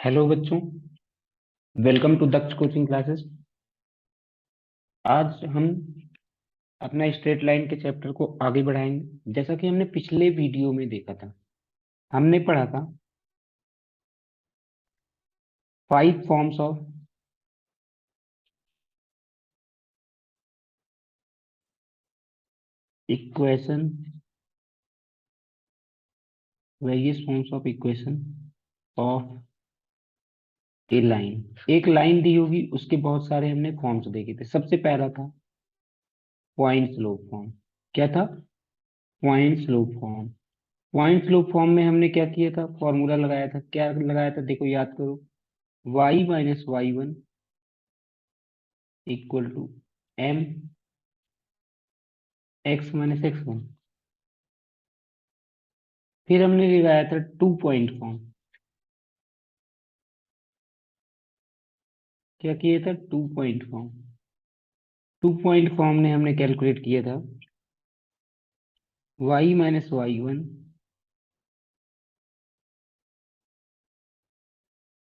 Hello बच्चों, welcome to Daksh coaching classes. आज हम अपना स्ट्रेट लाइन के चैप्टर को आगे बढ़ाएंगे। जैसा कि हमने पिछले वीडियो में देखा था, हमने पढ़ा था 5 forms of equation, various forms of equation of A line. एक लाइन दी होगी, उसके बहुत सारे हमने फॉर्म्स देखे थे। सबसे पहला था पॉइंट स्लोप फॉर्म। क्या था? Point slope form. Point slope form में हमने क्या किया था? फॉर्मूला लगाया था। क्या लगाया था? देखो, याद करो। y minus y one equal to M x minus x one. फिर हमने लगाया था 2 पॉइंट फॉर्म। क्या किया था? 2 पॉइंट फॉर्म। 2 पॉइंट फॉर्म ने हमने कैलकुलेट किया था y माइनस वाई वन।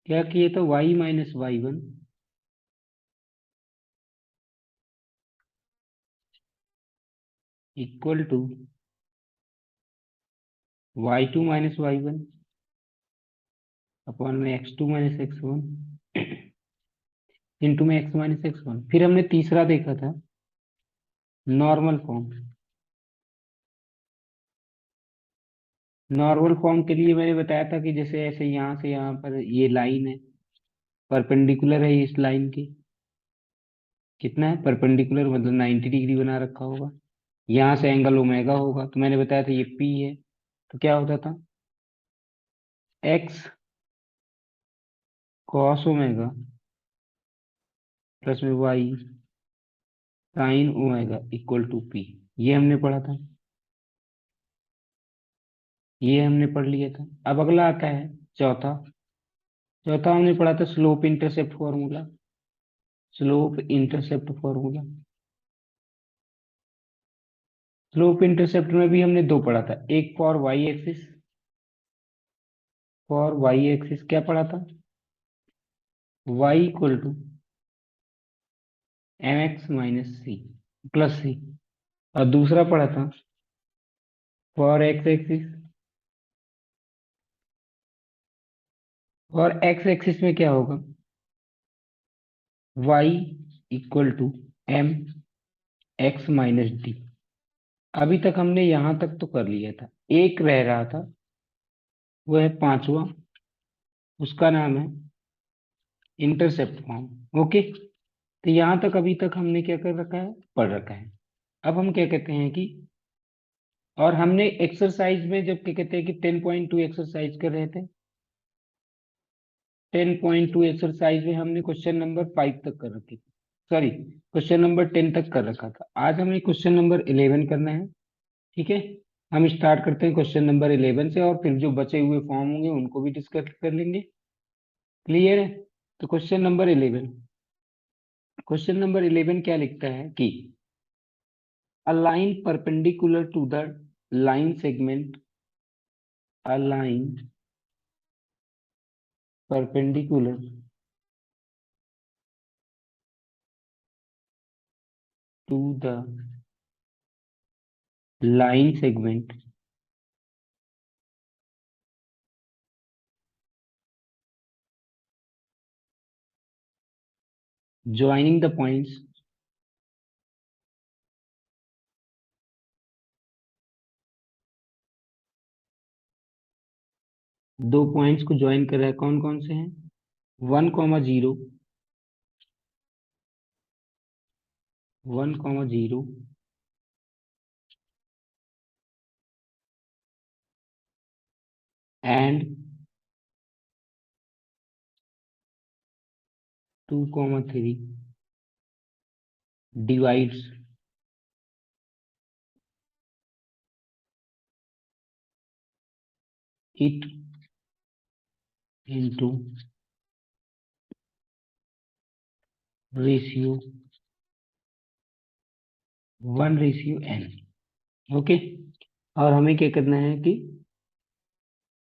क्या किया था? y minus y one equal to y2 minus y one upon में x2 minus x one into में x माइनस एक्स वन। फिर हमने तीसरा देखा था नॉर्मल फॉर्म। नॉर्मल फॉर्म के लिए मैंने बताया था कि जैसे ऐसे यहाँ से यहाँ पर ये लाइन है, परपेंडिकुलर है इस लाइन की। कितना है परपेंडिकुलर? मतलब 90 डिग्री बना रखा होगा। यहाँ से एंगल ओमेगा होगा, तो मैंने बताया था ये पी है। तो क्या होता था? एक्स कॉस ओमेगा प्लस में y sine omega equal to p. ये हमने पढ़ा था, ये हमने पढ़ लिया था। अब अगला आता है चौथा। चौथा हमने पढ़ा था slope intercept formula. Slope intercept formula. Slope intercept में भी हमने दो पढ़ा था। एक for Y axis. For Y axis क्या पढ़ा था? Y equal to M x minus C plus C. और दूसरा पढ़ा था फॉर एक्स एक्सिस। और एक्स एक्सिस में क्या होगा? y equal to M x minus D. अभी तक हमने यहां तक तो कर लिया था। एक रह रहा था, वो है पांचवा। उसका नाम है इंटरसेप्ट फॉर्म। ओके, तो यहां तक अभी तक हमने क्या कर रखा है? पढ़ रखा है। अब हम क्या कहते हैं कि, और हमने एक्सरसाइज में जब क्या कहते हैं कि 10.2 एक्सरसाइज कर रहे थे, 10.2 एक्सरसाइज में हमने क्वेश्चन नंबर 5 तक कर रखी थी। सॉरी, क्वेश्चन नंबर 10 तक कर रखा था। आज हमें क्वेश्चन नंबर 11 करना है। ठीक है, हम स्टार्ट करते हैं क्वेश्चन नंबर 11 से, और फिर जो बचे हुए फॉर्म होंगे उनको भी डिस्कस कर लेंगे। क्लियर है? तो क्वेश्चन नंबर 11 क्या लिखता है कि a line perpendicular to the line segment, a line perpendicular to the line segment joining the points. दो पॉइंट्स को ज्वाइन कर रहा है, कौन कौन से हैं? 1,0, 1,0 and 2,3 divides it into ratio 1:n। Okay, और हमें क्या करना है कि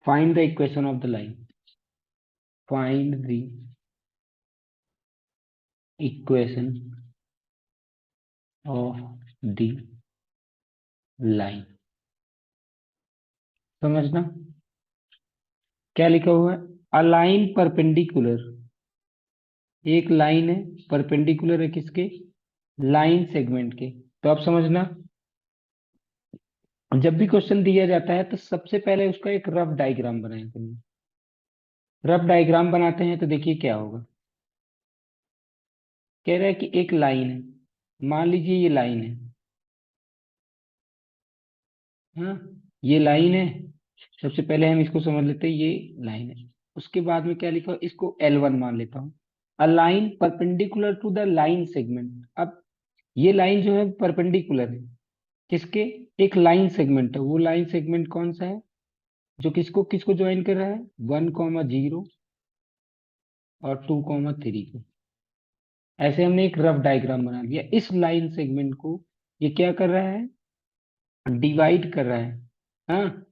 find the equation of the line. Find the equation of the line. समझना क्या लिखा हुआ है, अ लाइन परपेंडिकुलर, एक लाइन है परपेंडिकुलर है किसके, लाइन सेगमेंट के। तो आप समझना, जब भी क्वेश्चन दिया जाता है तो सबसे पहले उसका एक रफ डायग्राम बनाया करिए। रफ डायग्राम बनाते हैं तो देखिए क्या होगा। कह रहा है कि एक लाइन है, मान लीजिए ये लाइन है, हाँ ये लाइन है। सबसे पहले हम इसको समझ लेते हैं, ये लाइन है। उसके बाद में क्या लिखा, इसको L1 मान लेता हूँ। A line perpendicular to the line segment. अब ये लाइन जो है परपेंडिकुलर है किसके, एक लाइन सेगमेंट है। वो लाइन सेगमेंट कौन सा है, जो किसको किसको ज्वाइन कर रहा है, 1,0 और 2,3 को। ऐसे हमने एक रफ डायग्राम बना लिया। इस लाइन सेगमेंट को ये क्या कर रहा है, डिवाइड कर रहा है। हाँ,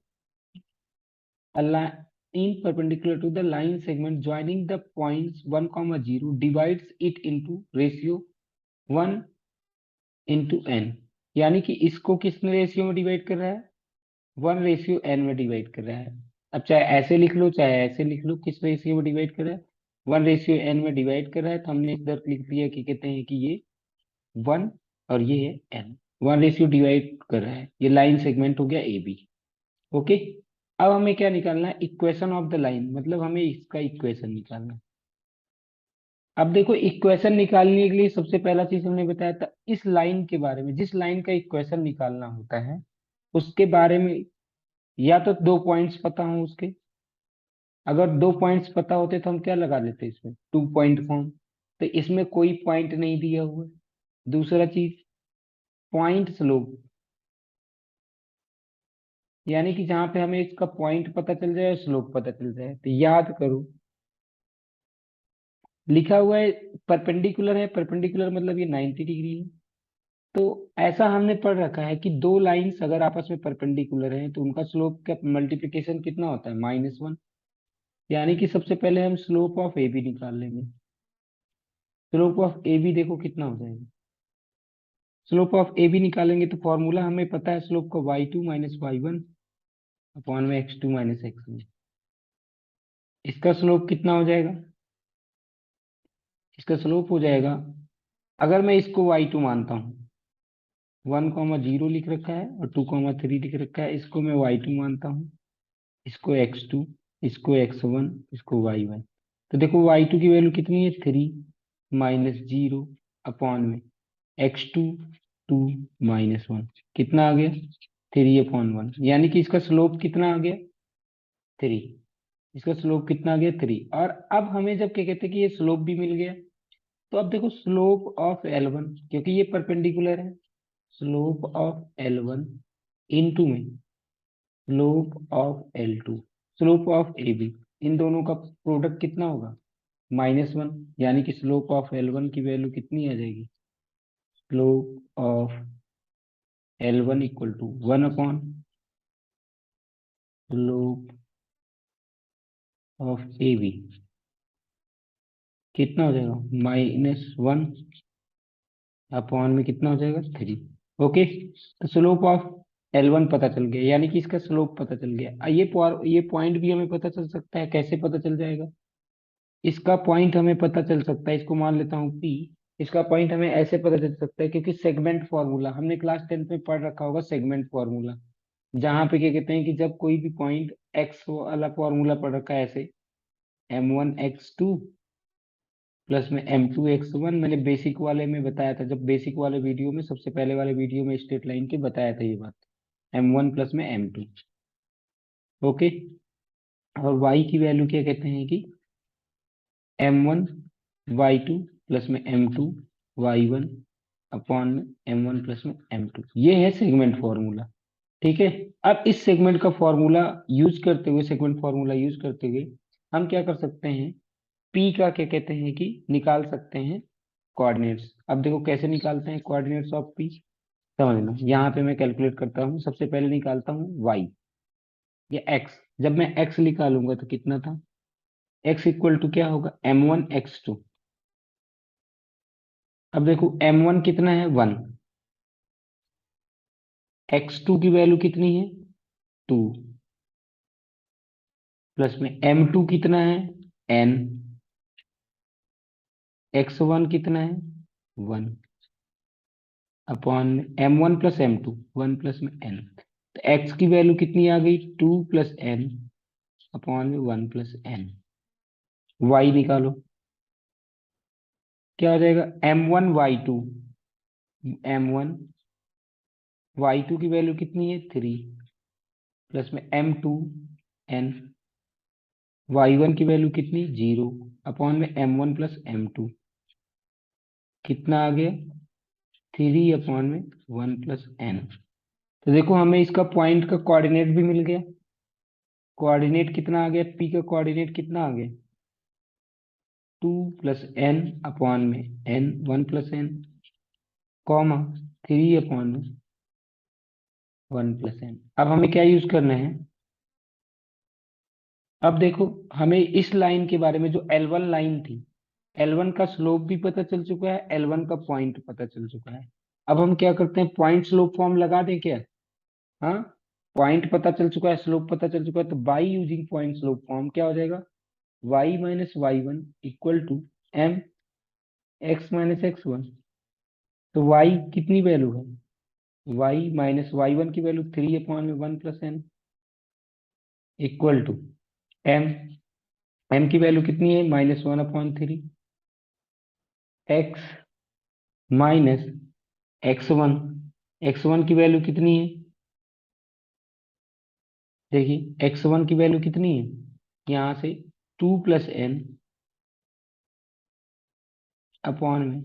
a line perpendicular to the line segment joining the points 1,0 divides it into ratio 1 into n। यानी कि इसको किस रेशियो में डिवाइड कर रहा है, 1:n में डिवाइड कर रहा है। अब चाहे ऐसे लिख लो चाहे ऐसे लिख लो, किस रेशियो में डिवाइड कर रहा है, 1:n में डिवाइड कर रहा है। तो हमने इधर लिख लिया कि कहते हैं कि ये 1 और ये है n, 1 डिवाइड कर रहा है। ये लाइन सेगमेंट हो गया ए बी। ओके, अब हमें क्या निकालना है, इक्वेशन ऑफ द लाइन, मतलब हमें इसका इक्वेशन निकालना है। अब देखो इक्वेशन निकालने के लिए सबसे पहला चीज हमने बताया था, इस लाइन के बारे में, जिस लाइन का इक्वेशन निकालना होता है उसके बारे में या तो 2 पॉइंट्स पता हो उसके। अगर 2 पॉइंट्स पता होते तो हम क्या लगा देते इसमें, 2 पॉइंट फॉर्म। तो इसमें कोई पॉइंट नहीं दिया हुआ है। दूसरा चीज, पॉइंट स्लोप, यानी कि जहां पे हमें इसका पॉइंट पता चल जाए और स्लोप पता चल जाए। तो याद करो, लिखा हुआ है परपेंडिकुलर है, परपेंडिकुलर मतलब ये 90 डिग्री है। तो ऐसा हमने पढ़ रखा है कि दो लाइंस अगर आपस में परपेंडिकुलर हैं तो उनका स्लोप का मल्टीप्लिकेशन कितना होता है, -1। यानी कि सबसे पहले हम स्लोप ऑफ ए बी निकाल लेंगे। स्लोप ऑफ ए बी देखो कितना हो जाएगा, स्लोप ऑफ ए बी निकालेंगे तो फॉर्मूला हमें पता है स्लोप का, y2 - y1 अपॉन में x2 - x1। इसका स्लोप कितना हो जाएगा, इसका स्लोप हो जाएगा, अगर मैं इसको y2 मानता हूँ, 1,0 लिख रखा है और 2,3 लिख रखा है, इसको मैं y2 मानता हूँ, इसको x2, इसको x1, इसको y1। तो देखो y2 की वैल्यू कितनी है, 3 - 0 अपॉन में x2 2 - 1, कितना आ गया, 3/1। यानी कि इसका स्लोप कितना आ गया, 3। इसका स्लोप कितना आ गया, 3। और अब हमें जब क्या कहते हैं कि ये स्लोप भी मिल गया, तो अब देखो स्लोप ऑफ L1, क्योंकि ये परपेंडिकुलर है, स्लोप ऑफ L1 इनटू में slope of L2, slope of AB, इन दोनों का प्रोडक्ट कितना होगा, -1। यानी कि स्लोप ऑफ L1 की वैल्यू कितनी आ जाएगी, slope of L1 equal to 1/स्लोप ऑफ AB, कितना हो जाएगा, -1 अपॉन में कितना हो जाएगा, 3। ओके, तो स्लोप ऑफ L1 पता चल गया, यानी कि इसका स्लोप पता चल गया। ये पॉइंट भी हमें पता चल सकता है, कैसे पता चल जाएगा, इसका पॉइंट हमें पता चल सकता है, इसको मान लेता हूँ P। इसका पॉइंट हमें ऐसे पता चल सकता है क्योंकि सेगमेंट फॉर्मूला हमने क्लास 10th में पढ़ रखा होगा, सेगमेंट फॉर्मूला। जहां पे क्या कहते हैं कि जब कोई भी पॉइंट एक्स वाला फॉर्मूला पढ़ रखा है ऐसे, M1 x2 प्लस में M2 x1, मैंने बेसिक वाले में बताया था, जब बेसिक वाले वीडियो में, सबसे पहले वाले वीडियो में स्ट्रेट लाइन के बताया था ये बात, M1 प्लस में M2। ओके, और y की वैल्यू क्या कहते हैं कि M1 y2 प्लस में M2 y1 अपॉन में M1 प्लस में M2। ये है सेगमेंट फॉर्मूला। ठीक है, अब इस सेगमेंट का फॉर्मूला यूज करते हुए, सेगमेंट फॉर्मूला यूज करते हुए हम क्या कर सकते हैं, पी का क्या कहते हैं कि निकाल सकते हैं कोऑर्डिनेट्स। अब देखो कैसे निकालते हैं कोऑर्डिनेट्स ऑफ पी, समझ लो। यहाँ पे मैं कैलकुलेट करता हूँ, सबसे पहले निकालता हूँ वाई या एक्स। जब मैं एक्स निकालूंगा तो कितना था, x इक्वल टू क्या होगा, m1 x2। अब देखो m1 कितना है, 1, x2 की वैल्यू कितनी है, 2, प्लस में m2 कितना है, n, x1 कितना है, 1, upon m1 plus m2, 1 plus में n। तो x की वैल्यू कितनी आ गई, 2 प्लस n अपॉन में 1 प्लस n। y निकालो, क्या हो जाएगा, m1 y2, m1 y2 की वैल्यू कितनी है, 3, प्लस में m2 n, y1 की वैल्यू कितनी, 0, अपॉन में m1 प्लस m2, कितना आ गया, 3 अपॉन में 1 प्लस n। तो देखो हमें इसका पॉइंट का कोऑर्डिनेट भी मिल गया। कोऑर्डिनेट कितना आ गया, p का कोऑर्डिनेट कितना आ गया, 2 प्लस n अपॉन में n, 1 plus n, comma 3 upon में 1 प्लस n। अब हमें क्या यूज करना है, अब देखो हमें इस लाइन के बारे में, जो L1 लाइन थी, L1 का स्लोप भी पता चल चुका है, L1 का पॉइंट पता चल चुका है। अब हम क्या करते हैं, पॉइंट स्लोप फॉर्म लगा दें क्या। हाँ, पॉइंट पता चल चुका है, स्लोप पता चल चुका है, तो by using point slope form क्या हो जाएगा, y minus y one equal to m x minus x1। तो y कितनी वैल्यू है, y माइनस वाई वन की वैल्यू 3 अपॉन में 1 plus n equal to m, m की वैल्यू कितनी है, -1/3, x माइनस x1, x1 की वैल्यू कितनी है, देखिए x1 की वैल्यू कितनी है, यहाँ से 2 प्लस n अपॉन में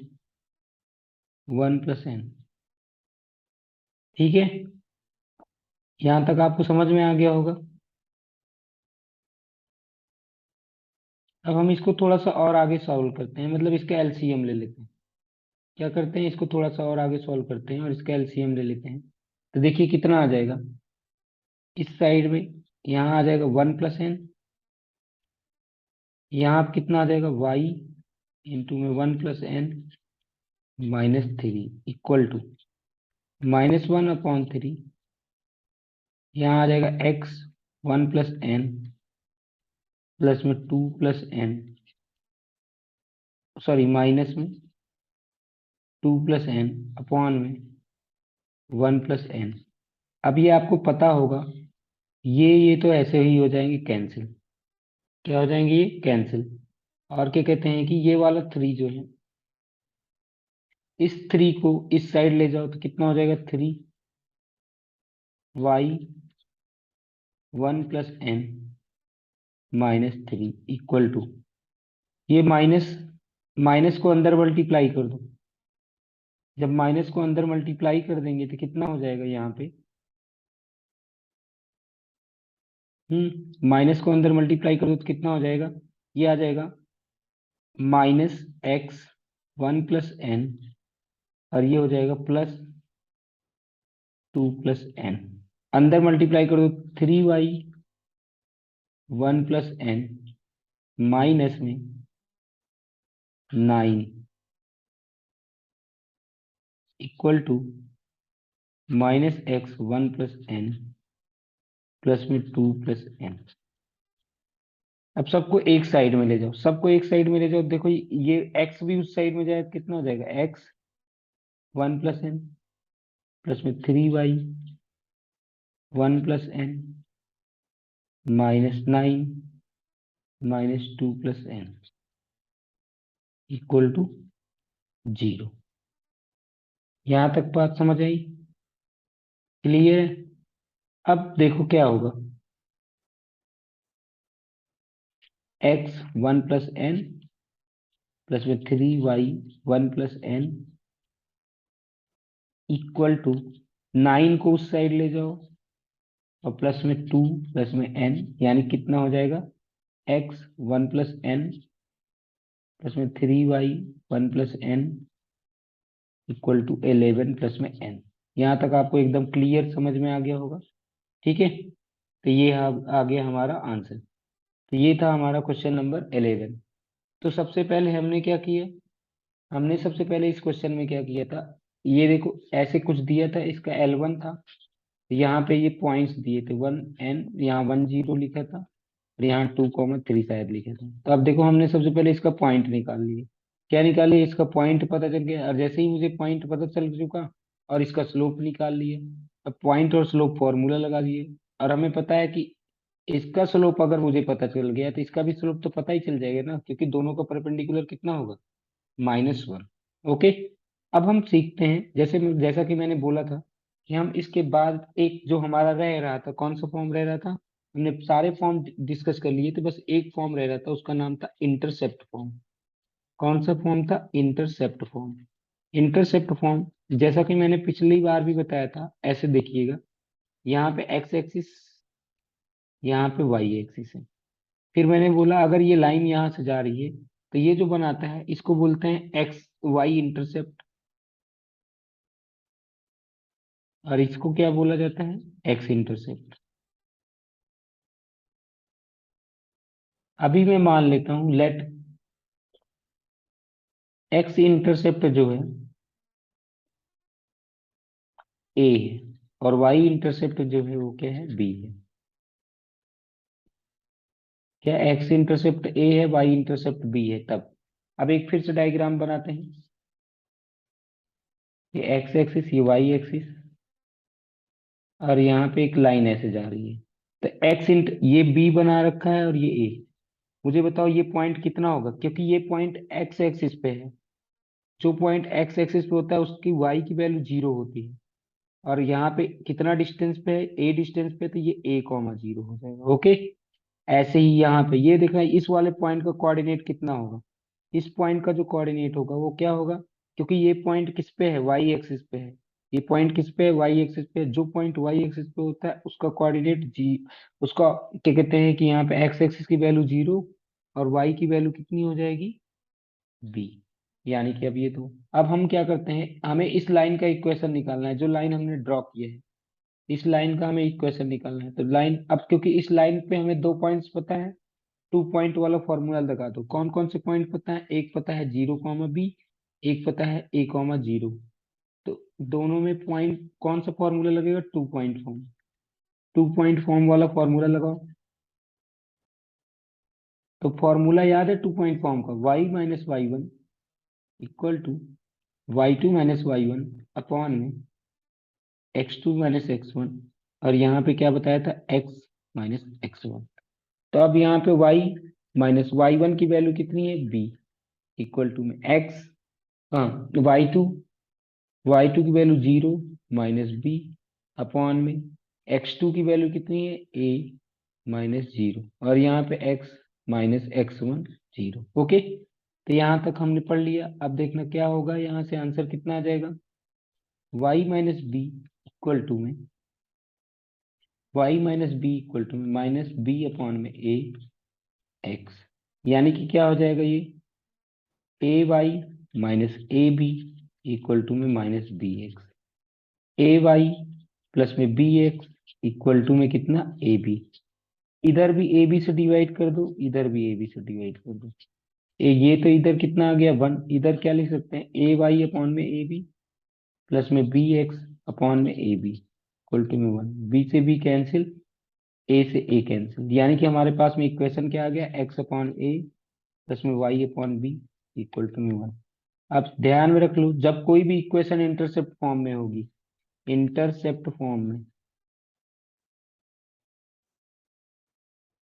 1 प्लस n। ठीक है, यहाँ तक आपको समझ में आ गया होगा। अब हम इसको थोड़ा सा और आगे सॉल्व करते हैं, मतलब इसका एलसीएम ले लेते हैं। क्या करते हैं, इसको थोड़ा सा और आगे सॉल्व करते हैं और इसका एलसीएम ले लेते हैं। तो देखिए कितना आ जाएगा, इस साइड में यहाँ आ जाएगा 1 प्लस n, यहाँ अब कितना आ जाएगा, y इंटू में 1 प्लस n -3 इक्वल टू -1/3, यहाँ आ जाएगा x 1 प्लस n प्लस में 2 प्लस n, सॉरी माइनस में 2 प्लस n अपॉन में 1 प्लस n। अब ये आपको पता होगा, ये तो ऐसे ही हो जाएंगे कैंसिल। क्या हो जाएंगे, ये कैंसिल। और क्या कहते हैं कि ये वाला 3 जो है, इस 3 को इस साइड ले जाओ तो कितना हो जाएगा, 3y1 plus n equal to, ये माइनस, माइनस को अंदर मल्टीप्लाई कर दो। जब माइनस को अंदर मल्टीप्लाई कर देंगे तो कितना हो जाएगा यहाँ पे, माइनस को अंदर मल्टीप्लाई कर दो तो कितना हो जाएगा, ये आ जाएगा -x 1 प्लस n, और ये हो जाएगा +2 प्लस n। अंदर मल्टीप्लाई कर दो, 3y 1 प्लस n माइनस में 9 equal to -x 1 plus n plus में 2 प्लस n। अब सबको एक साइड में ले जाओ, सबको एक साइड में ले जाओ, देखो ये x भी उस साइड में जाए तो कितना हो जाएगा, x 1 प्लस n प्लस में 3y 1 plus n -9 -2 plus n equal to 0। यहां तक बात समझ आई, क्लियर है। अब देखो क्या होगा, x 1 प्लस n प्लस में 3y 1 plus n equal to 9 को उस साइड ले जाओ और प्लस में 2 प्लस में n, यानी कितना हो जाएगा, x 1 प्लस n प्लस में 3y 1 plus n equal to 11 plus में n। यहाँ तक आपको एकदम क्लियर समझ में आ गया होगा। ठीक है, तो ये आ गया हमारा आंसर। तो ये था हमारा क्वेश्चन नंबर 11। तो सबसे पहले हमने क्या किया, हमने सबसे पहले इस क्वेश्चन में क्या किया था, ये देखो ऐसे कुछ दिया था, इसका L1 था, यहाँ पे ये पॉइंट्स दिए थे 1 n, यहाँ 10 लिखा था, और यहाँ 2, 3 शायद लिखा था। तो अब देखो हमने सबसे पहले इसका पॉइंट निकाल लिया। क्या निकालिए, इसका पॉइंट पता चल गया, और जैसे ही मुझे पॉइंट पता चल चुका और इसका स्लोप निकाल लिया। अब पॉइंट और स्लोप फॉर्मूला लगा दिए, और हमें पता है कि इसका स्लोप अगर मुझे पता चल गया तो इसका भी स्लोप तो पता ही चल जाएगा ना, क्योंकि दोनों का परपेंडिकुलर कितना होगा, -1। ओके। अब हम सीखते हैं, जैसा कि मैंने बोला था कि हम इसके बाद एक जो हमारा रह रहा था, कौन सा फॉर्म रह रहा था, हमने सारे फॉर्म डिस्कस कर लिए थे, बस एक फॉर्म रह रहा था, उसका नाम था इंटरसेप्ट फॉर्म। कौन सा फॉर्म था, इंटरसेप्ट फॉर्म। इंटरसेप्ट फॉर्म, जैसा कि मैंने पिछली बार भी बताया था, ऐसे देखिएगा, यहाँ पे एक्स एक्सिस, यहाँ पे वाई एक्सिस है। फिर मैंने बोला अगर ये लाइन यहाँ से जा रही है तो ये जो बनाता है इसको बोलते हैं एक्स वाई इंटरसेप्ट, और इसको क्या बोला जाता है, एक्स इंटरसेप्ट। अभी मैं मान लेता हूं, लेट एक्स इंटरसेप्ट जो है ए है, और वाई इंटरसेप्ट जो है वो क्या है, बी है। क्या एक्स इंटरसेप्ट ए है, वाई इंटरसेप्ट बी है, तब अब एक फिर से डायग्राम बनाते हैं। ये एक्स एक्सिस, ये वाई एक्सिस, और यहाँ पे एक लाइन ऐसे जा रही है। तो एक्स इंट ये बी बना रखा है और ये ए। मुझे बताओ ये पॉइंट कितना होगा, क्योंकि ये पॉइंट एक्स एक्सिस पे है। जो पॉइंट एक्स एक्सिस पे होता है उसकी वाई की वैल्यू 0 होती है, और यहाँ पे कितना डिस्टेंस पे है, ए डिस्टेंस पे, तो ये A, 0 हो जाएगा। ओके। ऐसे ही यहाँ पे ये देखना, इस वाले पॉइंट का कोऑर्डिनेट कितना होगा, इस पॉइंट का जो कोऑर्डिनेट होगा वो क्या होगा, क्योंकि ये पॉइंट किस पे है, वाई एक्सिस पे है। ये पॉइंट किस पे है, वाई एक्सिस पे है। जो पॉइंट वाई एक्सिस पे होता है उसका कोऑर्डिनेट जी, उसका क्या कहते हैं कि यहाँ पे एक्स एक्सिस की वैल्यू 0 और वाई की वैल्यू कितनी हो जाएगी, बी। यानी कि अब ये तो, अब हम क्या करते हैं, हमें इस लाइन का इक्वेशन निकालना है, जो लाइन हमने ड्रॉ की है, इस लाइन का हमें इक्वेशन निकालना है। तो लाइन, अब क्योंकि इस लाइन पे हमें 2 पॉइंट्स पता है, 2 पॉइंट वाला फॉर्मूला लगा दो। कौन कौन से पॉइंट पता है, एक पता है 0, B, एक पता है A, 0। तो दोनों में पॉइंट कौन सा फॉर्मूला लगेगा, 2 पॉइंट फॉर्म। 2 पॉइंट फॉर्म वाला फॉर्मूला लगाओ। तो फॉर्मूला याद है 2 पॉइंट फॉर्म का, y - y1 equal to y2 - y1 upon में x2 - x1, और यहाँ पे क्या बताया था, x - x1। तो अब यहाँ पे y - y1 की वैल्यू कितनी है, b, इक्वल टू में x, हाँ, y2 की वैल्यू 0 - b अपॉन में x2 की वैल्यू कितनी है, A - 0, और यहाँ पे x - x1 0। ओके। तो यहाँ तक हमने पढ़ लिया। अब देखना क्या होगा, यहाँ से आंसर कितना आ जाएगा, y - b इक्वल टू में -b अपॉन में ax, यानी कि क्या हो जाएगा ये, ay - ab इक्वल टू में -bx, ay प्लस में bx इक्वल टू में कितना, ab। इधर भी ab से डिवाइड कर दो, इधर भी ab से डिवाइड कर दो। ये तो इधर कितना आ गया, 1। इधर क्या लिख सकते हैं, ay अपॉन में ab प्लस में bx अपॉन में ab इक्वल टू में 1। b से b कैंसिल, ए से ए कैंसिल, यानी कि हमारे पास में इक्वेशन क्या आ गया, x/a प्लस में y/b इक्वल टू में 1। अब ध्यान में रख लो, जब कोई भी इक्वेशन इंटरसेप्ट फॉर्म में होगी, इंटरसेप्ट फॉर्म में,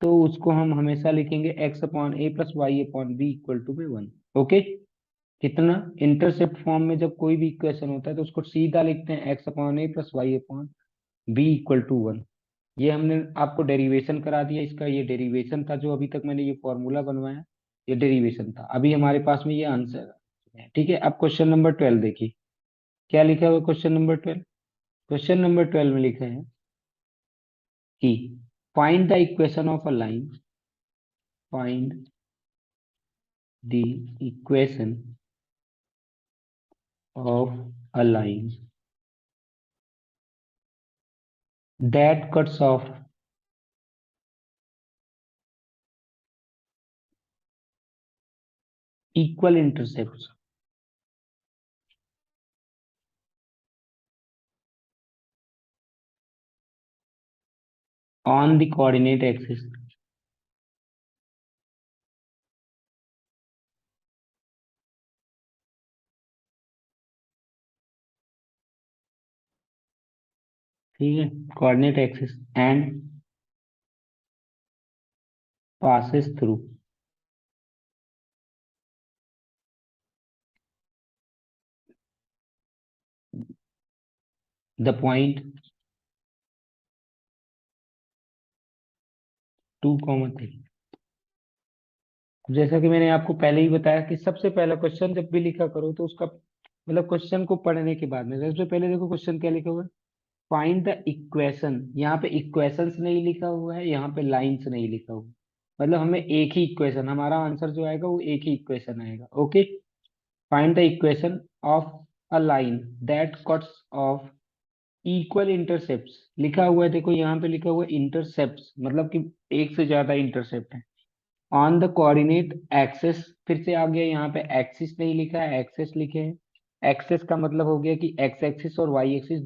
तो उसको हम हमेशा लिखेंगे x/a plus y/b equal to में 1। ओके। कितना, इंटरसेप्ट फॉर्म में जब कोई भी इक्वेशन होता है तो उसको सीधा लिखते हैं x/a plus y/b equal to 1। ये हमने आपको डेरिवेशन करा दिया इसका, ये डेरिवेशन था, जो अभी तक मैंने ये फॉर्मूला बनवाया, ये डेरिवेशन था। अभी हमारे पास में ये आंसर है। ठीक है, अब क्वेश्चन नंबर 12 देखिए, क्या लिखा हुआ क्वेश्चन नंबर 12। क्वेश्चन नंबर 12 में लिखा है कि find the equation of a line, find the equation of a line that cuts of equal intercept on the coordinate axis. ठीक है, coordinate axis and passes through the point 2,3। जैसा कि मैंने आपको पहले ही बताया कि सबसे पहला क्वेश्चन जब भी लिखा करो तो उसका मतलब क्वेश्चन को पढ़ने के बाद में सबसे पहले देखो क्वेश्चन क्या लिखा हुआ है। Find the equation. यहाँ पे इक्वेशंस नहीं लिखा हुआ है, यहाँ पे लाइंस नहीं लिखा हुआ, मतलब हमें एक ही इक्वेशन, हमारा आंसर जो आएगा वो एक ही इक्वेशन आएगा। Okay, find the equation of a line that cuts of equal intercepts. लिखा हुआ है, देखो यहाँ पे लिखा हुआ है इंटरसेप्ट्स, मतलब कि एक से ज्यादा इंटरसेप्ट है ऑन द कोऑर्डिनेट एक्सेस। फिर से आ गया, यहाँ पे एक्सिस नहीं लिखा है, एक्सेस लिखे हैं। एक्सेस का मतलब हो गया कि एक्स एक्सिस और वाई एक्सिस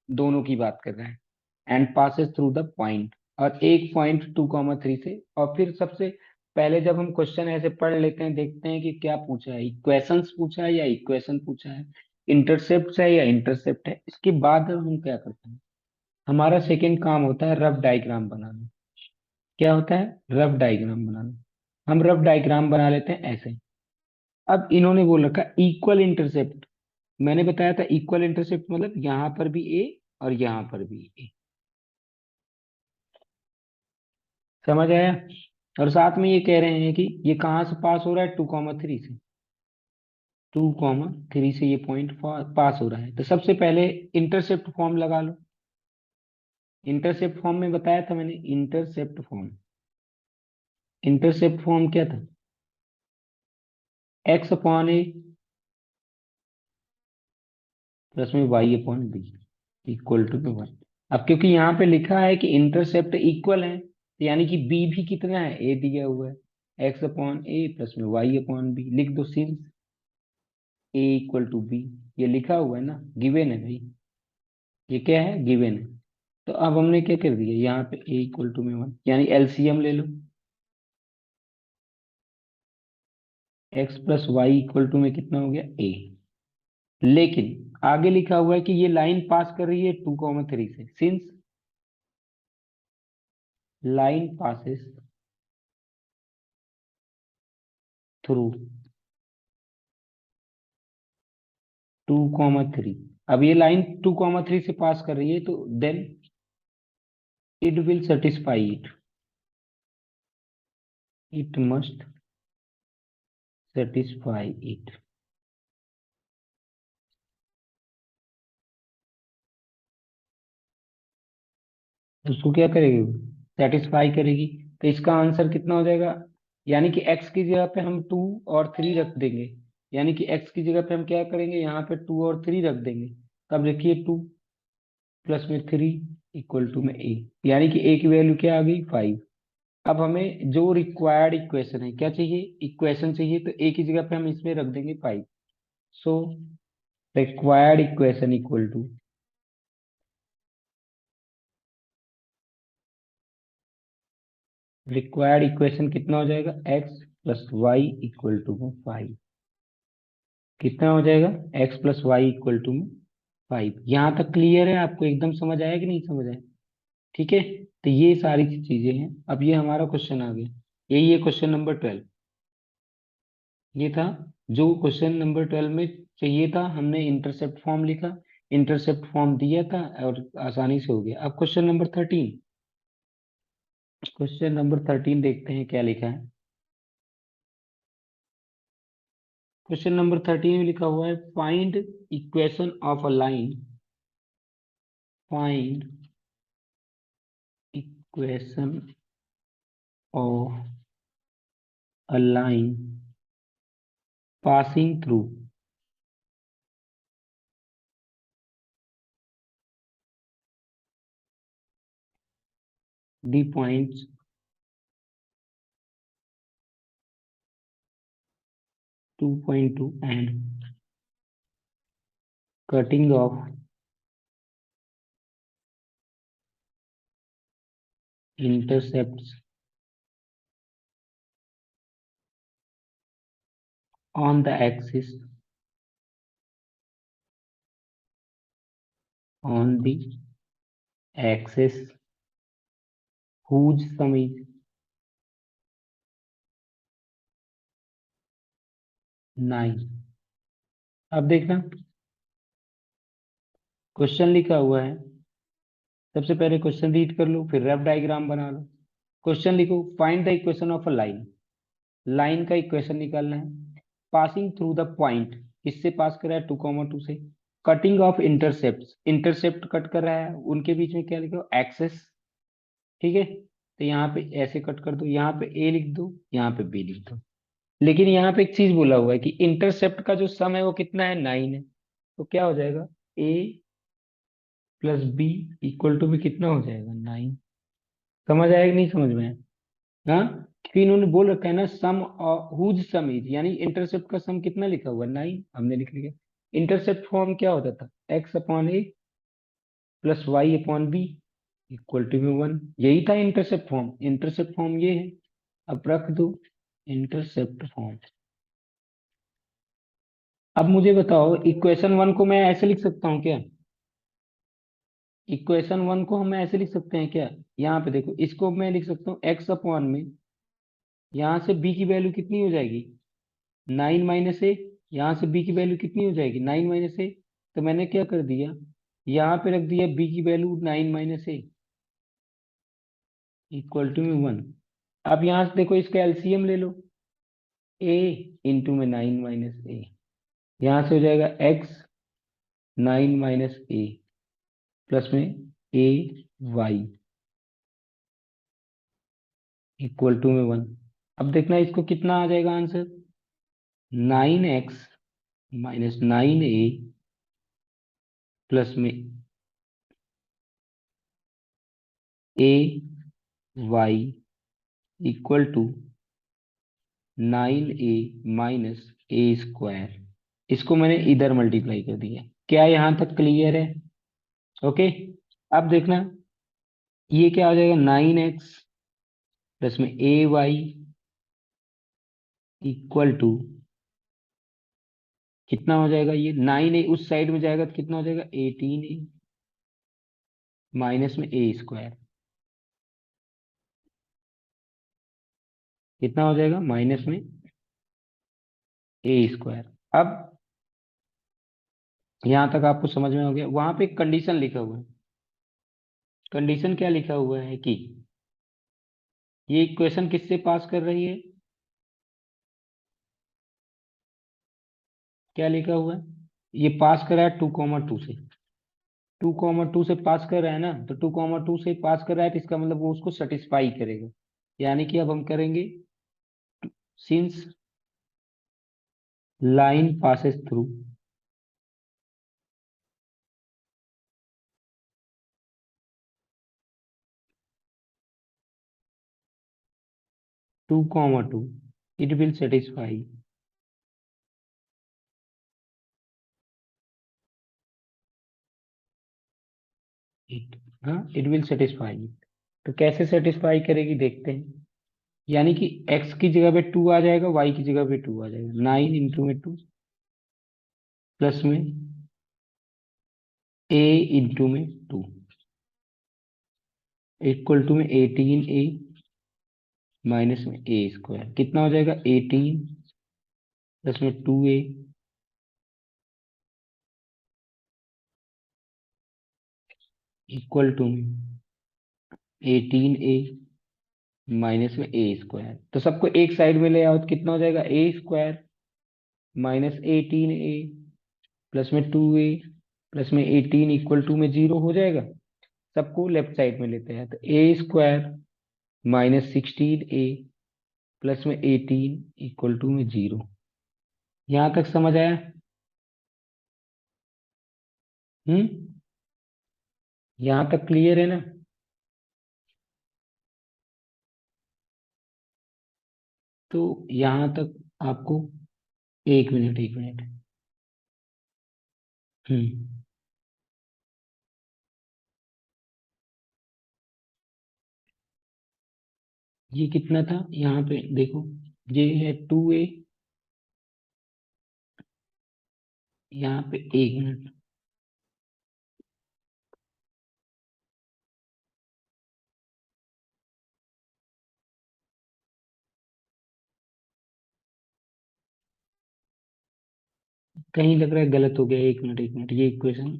दोनों की बात कर रहे हैं। And passes through the point, और एक पॉइंट 2,3 से। और फिर सबसे पहले जब हम क्वेश्चन ऐसे पढ़ लेते हैं, देखते हैं कि क्या पूछा है, इक्वेशंस पूछा है या इक्वेशन पूछा है, इंटरसेप्ट है या इंटरसेप्ट है। इसके बाद हम क्या करते हैं, हमारा सेकेंड काम होता है रफ डायग्राम बनाना। क्या होता है, रफ डायग्राम बनाना। हम रफ डायग्राम बना लेते हैं ऐसे। अब इन्होंने बोल रखा इक्वल इंटरसेप्ट। मैंने बताया था इक्वल इंटरसेप्ट मतलब यहाँ पर भी ए और यहाँ पर भी ए। समझ आया। और साथ में ये कह रहे हैं कि ये कहाँ से पास हो रहा है, 2,3 से। 2,3 से ये पॉइंट पास हो रहा है, तो सबसे पहले इंटरसेप्ट फॉर्म लगा लो। इंटरसेप्ट फॉर्म में बताया था मैंने, इंटरसेप्ट फॉर्म। इंटरसेप्ट फॉर्म क्या था, एक्स अपॉन ए प्लस में y upon B equal to 1। अब क्योंकि यहाँ पे लिखा है कि इंटरसेप्ट इक्वल है, तो यानी कि बी भी कितना है, ए दिया हुआ है। एक्स अपॉन ए प्लस में वाई अपॉन बी लिख दो, since a equal to b. ये लिखा हुआ है ना, गिवन है भाई, ये क्या है, गिवन है। तो अब हमने क्या कर दिया, यहाँ पे ए इक्वल टू में 1, यानी एलसीएम ले लो। X plus Y equal to में कितना हो गया, ए। लेकिन आगे लिखा हुआ है कि ये लाइन पास कर रही है 2,3 से, सिंस लाइन पासेस थ्रू 2,3। अब ये लाइन 2,3 से पास कर रही है, तो then it will satisfy it, it must satisfy it. उसको क्या करेगी, सेटिस्फाई करेगी। तो इसका आंसर कितना हो जाएगा, यानी कि x की जगह पे हम 2 और 3 रख देंगे। यानी कि x की जगह पे हम क्या करेंगे, यहाँ पे 2 और 3 रख देंगे। तब देखिए 2 प्लस में 3 इक्वल टू में a, यानी कि a की वैल्यू क्या आ गई, 5। अब हमें जो रिक्वायर्ड इक्वेशन है, क्या चाहिए, इक्वेशन चाहिए, तो a की जगह पे हम इसमें रख देंगे 5। So required equation equal to, required equation कितना हो जाएगा, x plus Y equal to में 5। कितना हो जाएगा, x plus Y equal to में 5। यहाँ तक क्लियर है आपको, एकदम समझ आया कि नहीं समझ आया। ठीक है, तो ये सारी चीजें हैं। अब ये हमारा क्वेश्चन आ गया, यही है क्वेश्चन नंबर 12। ये था जो क्वेश्चन नंबर 12 में चाहिए था, हमने इंटरसेप्ट फॉर्म लिखा, इंटरसेप्ट फॉर्म दिया था और आसानी से हो गया। अब क्वेश्चन नंबर 13, क्वेश्चन नंबर 13 देखते हैं क्या लिखा है। क्वेश्चन नंबर 13 में लिखा हुआ है find equation of a line, find equation of a line passing through the points 2.2 and cutting of intercepts on the axis whose sum is 9। अब देखना क्वेश्चन लिखा हुआ है, सबसे पहले क्वेश्चन रीड कर लो, फिर रफ डायग्राम बना लो। क्वेश्चन लिखो, find the equation of a line. Line का इक्वेशन निकालना है। पासिंग थ्रू द पॉइंट, किससे पास कर रहा है, 2,2 से। Cutting of intercept, intercept cut कर रहा है, उनके बीच में क्या लिखो, एक्सेस। ठीक है, तो यहाँ पे ऐसे कट कर दो, यहाँ पे ए लिख दो, यहाँ पे बी लिख दो। लेकिन यहाँ पे एक चीज बोला हुआ है कि इंटरसेप्ट का जो सम है वो कितना है, 9 है। तो क्या हो जाएगा, ए प्लस बी इक्वल टू भी कितना हो जाएगा, 9। समझ आएगा कि नहीं समझ में आया? हाँ, क्योंकि इन्होंने बोल रखा है ना, सम हुज सम इज, यानी इंटरसेप्ट का सम कितना लिखा हुआ है, 9, हमने लिख लिया। इंटरसेप्ट फॉर्म क्या होता था, x upon A plus Y upon B equal to में 1। यही था इंटरसेप्ट फॉर्म। इंटरसेप्ट फॉर्म ये है। अब रख दो इंटरसेप्ट फॉर्म। अब मुझे बताओ, इक्वेशन 1 को मैं ऐसे लिख सकता हूँ क्या? इक्वेशन 1 को हम ऐसे लिख सकते हैं क्या? यहाँ पे देखो, इसको मैं लिख सकता हूँ एक्स अपॉन में, यहाँ से बी की वैल्यू कितनी हो जाएगी, 9 - 1। यहाँ से बी की वैल्यू कितनी हो जाएगी, 9 - 1। तो मैंने क्या कर दिया, यहाँ पे रख दिया बी की वैल्यू 9 - 1 इक्वल टू में 1। अब यहाँ से देखो, इसका एलसीएम ले लो, ए इंटू में 9 - 1। यहाँ से हो जाएगा एक्स 9 - A प्लस में ए वाई इक्वल टू में 1। अब देखना इसको कितना आ जाएगा आंसर, 9x - 9A प्लस में ए Y equal to 9A - A²। इसको मैंने इधर मल्टीप्लाई कर दिया। क्या यहाँ तक क्लियर है? ओके। अब देखना, ये क्या हो जाएगा, 9x प्लस में ए वाई इक्वल टू कितना हो जाएगा, ये 9A उस साइड में जाएगा तो कितना हो जाएगा, 18A माइनस में A²। कितना हो जाएगा, माइनस में A²। अब यहां तक आपको समझ में हो गया? वहां पे एक कंडीशन लिखा हुआ है। कंडीशन क्या लिखा हुआ है कि ये इक्वेशन किससे पास कर रही है, क्या लिखा हुआ है, ये पास कर रहा है 2,2 से। 2,2 से पास कर रहा है ना, तो 2,2 से पास कर रहा है, तो इसका मतलब वो उसको सेटिस्फाई करेगा। यानी कि अब हम करेंगे, since line passes through 2,2, it will satisfy it। हाँ, it will satisfy it। तो कैसे सेटिस्फाई करेगी देखते हैं। यानी कि x की जगह पे 2 आ जाएगा, y की जगह पे 2 आ जाएगा, 9 इंटू में 2 प्लस में a इंटू में 2 इक्वल टू में 18A माइनस में A²। कितना हो जाएगा, 18 प्लस में 2A इक्वल टू में 18A माइनस में A²। तो सबको एक साइड में ले आओ तो कितना हो जाएगा, A² माइनस 18A प्लस में 2A प्लस में 18 इक्वल टू में 0 हो जाएगा। सबको लेफ्ट साइड में लेते हैं, तो A² माइनस 16A प्लस में 18 इक्वल टू में 0। यहां तक समझ आया? हम्म, यहां तक क्लियर है ना? तो यहां तक आपको एक मिनट एक मिनट। हम्म। ये कितना था यहाँ पे देखो, ये है 2a, यहाँ पे एक मिनट। कहीं लग रहा है गलत हो गया, एक मिनट एक मिनट, ये इक्वेशन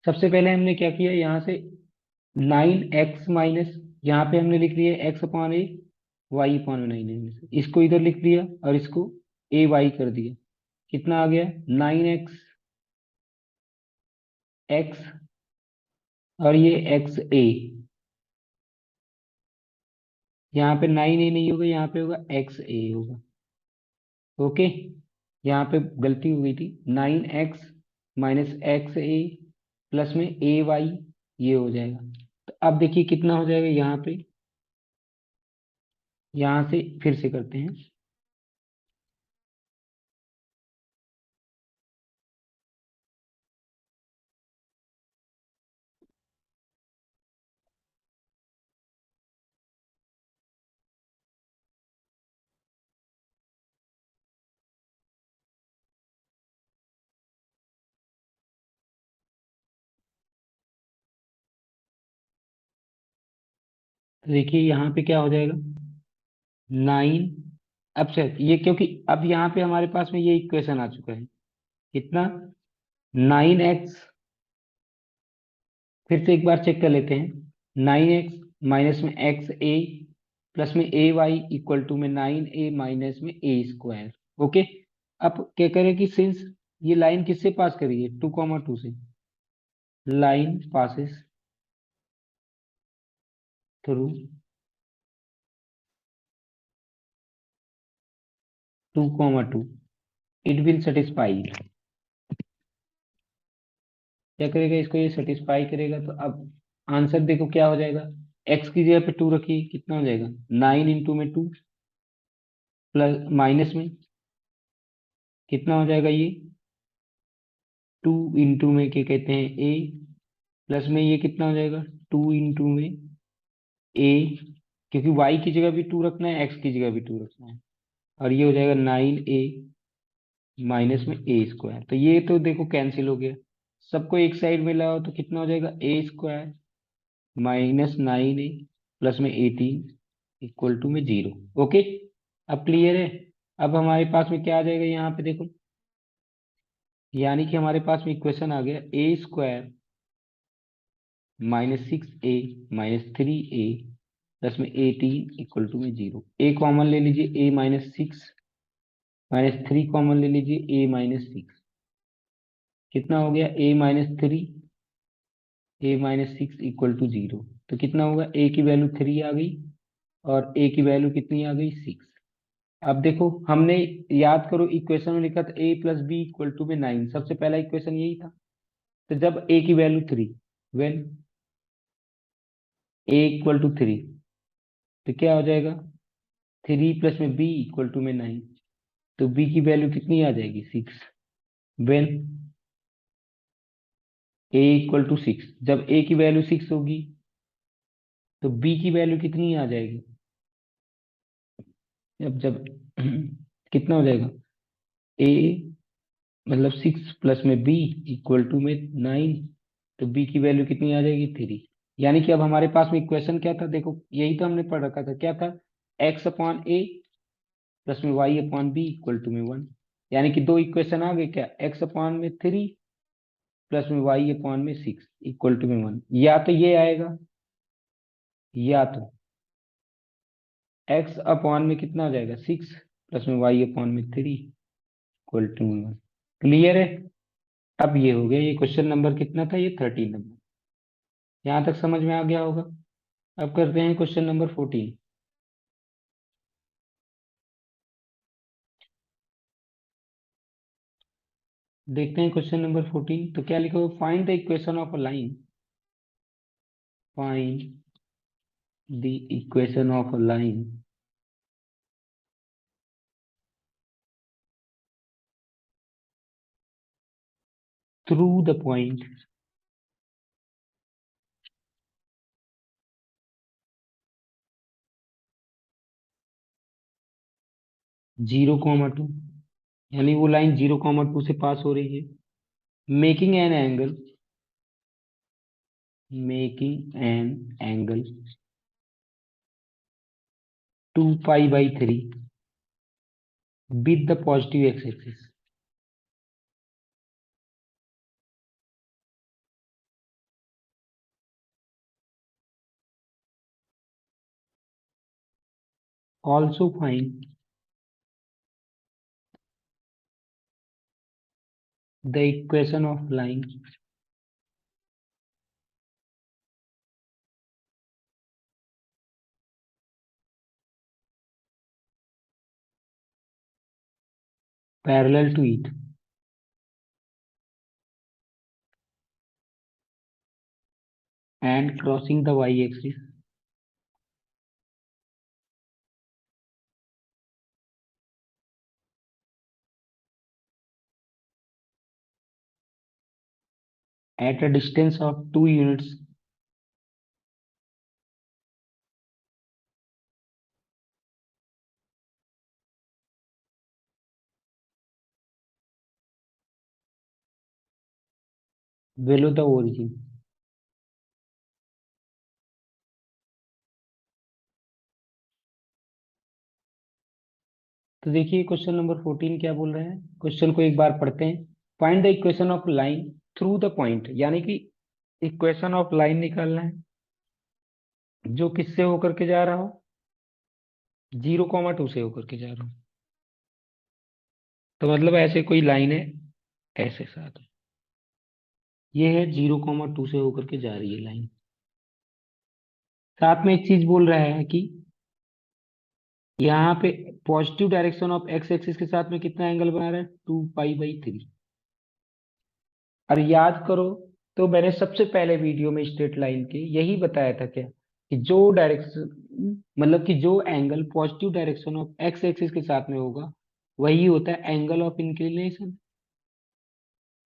सबसे पहले हमने क्या किया यहाँ से, 9x, यहाँ पे हमने लिख लिया x/a, y/9 इसको इधर लिख दिया और इसको ay कर दिया। कितना आ गया, 9x और ये xa। यहाँ पे 9a नहीं होगा, यहाँ पे होगा xa होगा। ओके, यहाँ पे गलती हो गई थी, 9x - xa प्लस में ay, ये हो जाएगा। तो अब देखिए कितना हो जाएगा यहाँ पे, यहाँ से फिर से करते हैं। तो देखिए यहाँ पे क्या हो जाएगा, 9, अब से ये क्योंकि अब यहाँ पे हमारे पास में ये इक्वेशन आ चुका है, कितना, 9x, फिर से एक बार चेक कर लेते हैं, 9x माइनस में xa प्लस में ay = -9a - a²। ओके, अब क्या करें कि सिंस ये लाइन किससे पास करी है, 2,2 से, line passes through 2,2, it will satisfy. क्या करेगा, इसको ये सेटिस्फाई करेगा, तो अब आंसर देखो क्या हो जाएगा, x की जगह पे 2 रखिए, कितना हो जाएगा, 9 × 2 प्लस माइनस में कितना हो जाएगा ये, 2 × क्या कहते हैं a, प्लस में ये कितना हो जाएगा, 2 × a, क्योंकि y की जगह भी 2 रखना है, x की जगह भी 2 रखना है, और ये हो जाएगा 9a माइनस में a²। तो ये तो देखो कैंसिल हो गया, सबको एक साइड में लाओ तो कितना हो जाएगा, a² -9a प्लस में 18 = में 0। ओके, अब क्लियर है। अब हमारे पास में क्या आ जाएगा यहाँ पे देखो, यानी कि हमारे पास में इक्वेशन आ गया, a² -6a -3a प्लस में 18 = में 0। a कॉमन ले लीजिए, a -6 - 3 कॉमन ले लीजिए, a - 6, कितना हो गया, a - 3 a - 6 = 0। तो कितना होगा, a की वैल्यू 3 आ गई और a की वैल्यू कितनी आ गई, 6। अब देखो हमने, याद करो इक्वेशन में लिखा था a + b = में 9, सबसे पहला इक्वेशन यही था। तो जब a की वैल्यू 3, वेन a = 3, तो क्या हो जाएगा, 3 प्लस में b = में 9, तो b की वैल्यू कितनी आ जाएगी, 6। वेन a = 6, जब a की वैल्यू 6 होगी तो b की वैल्यू कितनी आ जाएगी, जब जब कितना हो जाएगा, a मतलब 6 प्लस में b = में 9, तो b की वैल्यू कितनी आ जाएगी, 3। यानी कि अब हमारे पास में इक्वेशन क्या था, देखो यही तो हमने पढ़ रखा था, क्या था, x/a प्लस में y/b = में 1। यानी कि दो इक्वेशन आ गए, क्या, x/3 प्लस में y/6 = में 1, या तो ये आएगा, या तो x/में कितना हो जाएगा, 6 प्लस में y/3 = में 1। क्लियर है। अब ये हो गया, ये क्वेश्चन नंबर कितना था, ये 13 नंबर, यहाँ तक समझ में आ गया होगा। अब करते हैं क्वेश्चन नंबर 14। देखते हैं क्वेश्चन नंबर 14, तो क्या लिखा हुआ, find the equation of a line, find the equation of a line through the point 0,2, यानी वो लाइन 0,2 से पास हो रही है। Making an angle, making an angle 2π/3 with the positive x-axis. Also find the equation of line parallel to it and crossing the y-axis at a distance of 2 units below the origin. तो देखिए question number 14 क्या बोल रहे हैं, question को एक बार पढ़ते हैं। Find the equation of line through the point, यानी कि इक्वेशन ऑफ लाइन निकालना है जो किससे होकर के जा रहा हो, 0,2 से होकर के जा रहा हो। तो मतलब ऐसे कोई लाइन है, ऐसे साथ ये है 0,2 से होकर के जा रही है लाइन। साथ में एक चीज बोल रहा है कि यहाँ पे positive direction of x axis के साथ में कितना एंगल बना रहा है, 2π/3। और याद करो, तो मैंने सबसे पहले वीडियो में स्ट्रेट लाइन के यही बताया था क्या, कि जो डायरेक्शन मतलब कि जो angle positive direction of x axis के साथ में होगा वही होता है angle of inclination.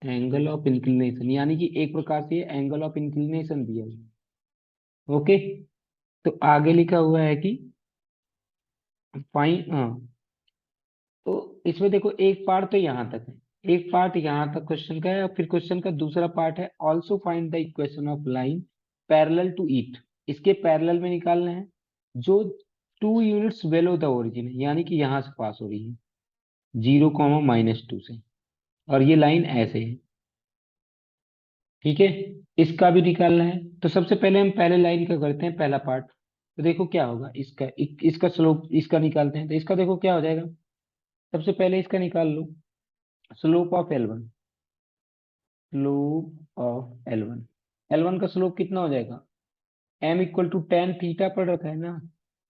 Angle of inclination यानी कि एक प्रकार से एंगल ऑफ इंक्लिनेशन दिया है। ओके, तो आगे लिखा हुआ है कि फाइन, हाँ, तो इसमें देखो एक पार्ट तो यहाँ तक है, एक पार्ट यहाँ तक क्वेश्चन का है, और फिर क्वेश्चन का दूसरा पार्ट है also find the equation of line parallel to it. इसके पैरेलल में निकालना है जो 2 यूनिट्स बेलो द ओरिजिन है, यानी कि यहाँ से पास हो रही है 0,-2 से, और ये लाइन ऐसे है। ठीक है, इसका भी निकालना है। तो सबसे पहले हम पहले लाइन का करते हैं पहला पार्ट। तो देखो क्या होगा, इसका स्लोप इसका निकालते हैं। तो इसका देखो क्या हो जाएगा, सबसे पहले इसका निकाल लो, slope of L1, slope of L1 का स्लोप कितना हो जाएगा, m = tan थीटा पड़ रखा है ना,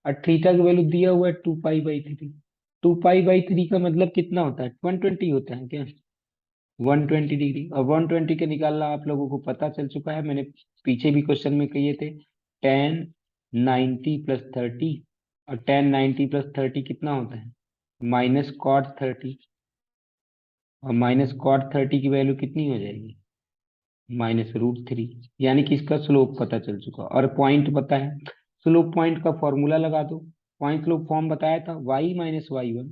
और थीटा की वैल्यू दिया हुआ है 2π/3। 2π/3 का मतलब कितना होता है, 120 होता है क्या, 120 डिग्री। और 120 के निकालना आप लोगों को पता चल चुका है, मैंने पीछे भी क्वेश्चन में कहिए थे, tan 90 + 30, और tan 90 + 30 कितना होता है, -cot 30, और -cot 30 की वैल्यू कितनी हो जाएगी, -√3। यानी कि इसका स्लोप पता चल चुका, और पॉइंट पता है। स्लोप पॉइंट का फॉर्मूला लगा दो, पॉइंट स्लोप फॉर्म बताया था, y-y1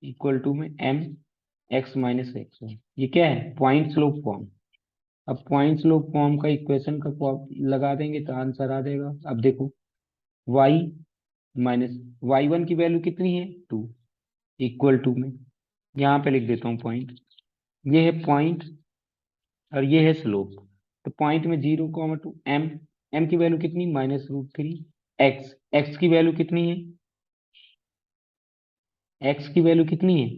= mx-x1। ये क्या है, पॉइंट स्लोप फॉर्म। अब पॉइंट स्लोप फॉर्म का इक्वेशन का लगा देंगे तो आंसर आ जाएगा। अब देखो y माइनस y1 की वैल्यू कितनी है, 2, = यहाँ पे लिख देता हूँ पॉइंट, ये है पॉइंट और ये है स्लोप। तो पॉइंट में 0,2, m की वैल्यू कितनी, -√3, x की वैल्यू कितनी है, x की वैल्यू कितनी है,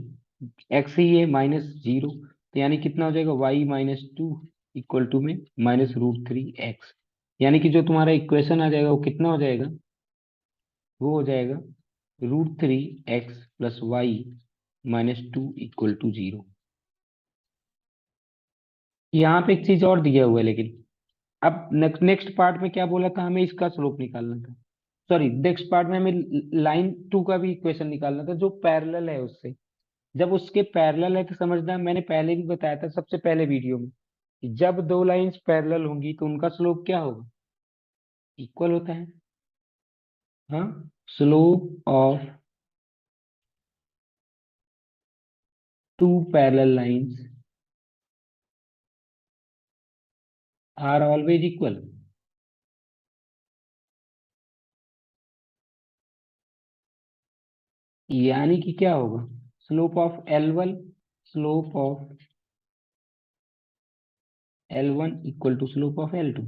x ही है -0। तो यानी कितना हो जाएगा, y-2 = -√3x। यानी कि जो तुम्हारा इक्वेशन आ जाएगा वो कितना हो जाएगा, वो हो जाएगा √3x + y-2 = 0। यहाँ पे एक चीज और दिया हुआ है, लेकिन अब नेक्स्ट पार्ट में क्या बोला था, हमें इसका स्लोप निकालना था। सॉरी, नेक्स्ट पार्ट में हमें लाइन 2 का भी इक्वेशन निकालना था जो पैरेलल है उससे। जब उसके पैरेलल है तो समझना, मैंने पहले भी बताया था सबसे पहले वीडियो में, कि जब दो लाइंस पैरेलल होंगी तो उनका स्लोप क्या होगा, इक्वल होता है। हाँ, slope of two parallel lines are always equal. यानी कि क्या होगा, slope of L1, slope of L1 equal to slope of L2,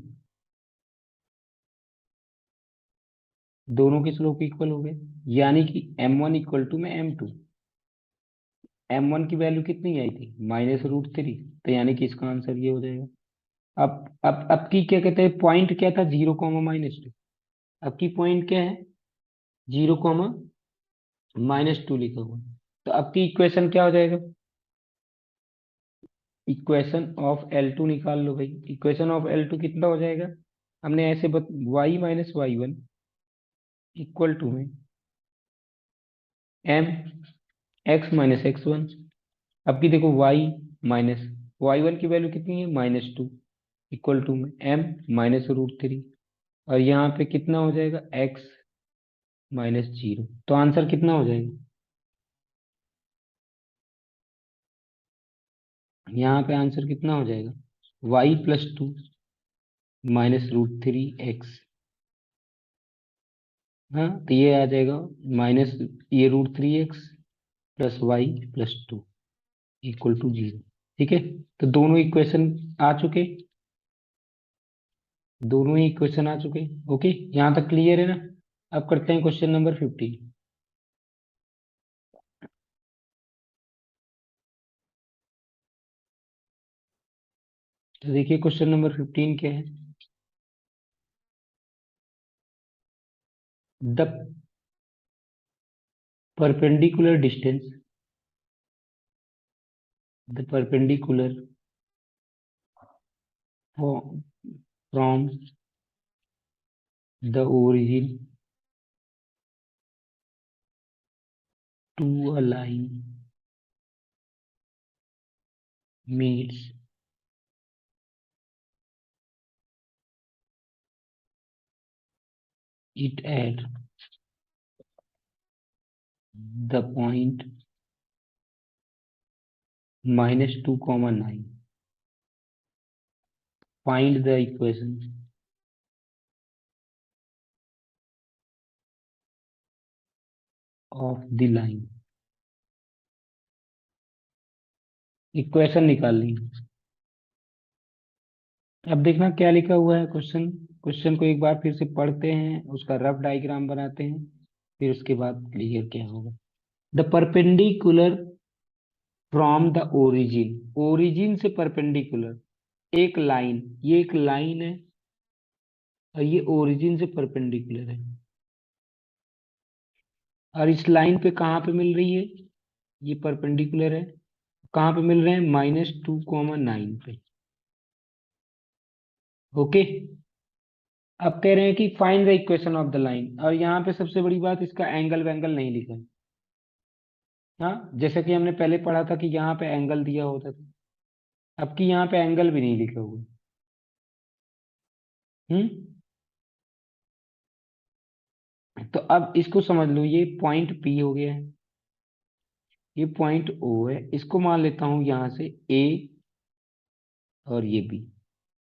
दोनों के स्लोप इक्वल हो गए। यानी कि M1 इक्वल टू में M2, M1 की वैल्यू कितनी आई थी, -√3, तो यानी कि इसका आंसर ये हो जाएगा। अब की क्या कहते हैं, पॉइंट क्या था, 0, -2। अब की पॉइंट क्या है, 0, -2 लिखा हुआ। तो अब की इक्वेशन क्या हो जाएगा, इक्वेशन ऑफ L2 निकाल लो भाई। इक्वेशन ऑफ L2 कितना हो जाएगा, हमने ऐसे y-y1 इक्वल टू में m(x-x1). अब की देखो माइनस y1 की वैल्यू कितनी है, -2, इक्वल टू में m(-√3), और यहाँ पे कितना हो जाएगा, x-0। तो आंसर कितना हो जाएगा, यहाँ पे आंसर कितना हो जाएगा, y+2 -√3x। हाँ, तो ये आ जाएगा माइनस, ये √3x plus y+2 equal to 0। ठीक है, तो दोनों इक्वेशन आ चुके, दोनों ही इक्वेशन आ चुके। ओके, यहाँ तक क्लियर है ना। अब करते हैं क्वेश्चन नंबर 15। तो देखिए क्वेश्चन नंबर 15 क्या है, the perpendicular distance, the perpendicular from the origin to a line meets it at the point -2, 9. Find the equation of the line। Equation निकाल ली। अब देखना क्या लिखा हुआ है क्वेश्चन, क्वेश्चन को एक बार फिर से पढ़ते हैं, उसका रफ डायग्राम बनाते हैं, फिर उसके बाद क्लियर क्या होगा। The perpendicular from the origin, origin से परपेंडिकुलर एक लाइन, ये एक लाइन है, और ये ओरिजिन से परपेंडिकुलर है, और इस लाइन पे कहाँ पे मिल रही है, ये परपेंडिकुलर है, कहाँ पे मिल रहे हैं, -2, 9 पे। ओके, अब कह रहे हैं कि find the equation of the line, और यहाँ पे सबसे बड़ी बात, इसका एंगल वेंगल नहीं लिखा है। हाँ, जैसे कि हमने पहले पढ़ा था कि यहाँ पे एंगल दिया होता था, अब कि यहाँ पे एंगल भी नहीं लिखा हुआ। हम्म, तो अब इसको समझ लो, ये पॉइंट P हो गया है, ये पॉइंट O है, इसको मान लेता हूं यहाँ से A, और ये B।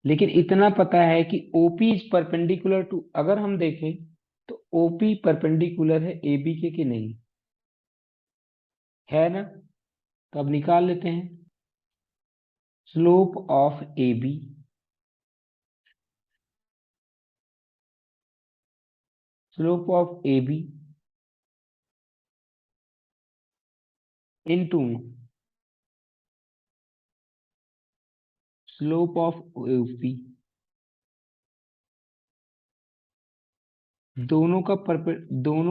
लेकिन इतना पता है कि OP इज परपेंडिकुलर टू, अगर हम देखें तो OP परपेंडिकुलर है AB के कि नहीं, है ना। तो अब निकाल लेते हैं, slope of AB, slope of AB into slope of OP, दोनों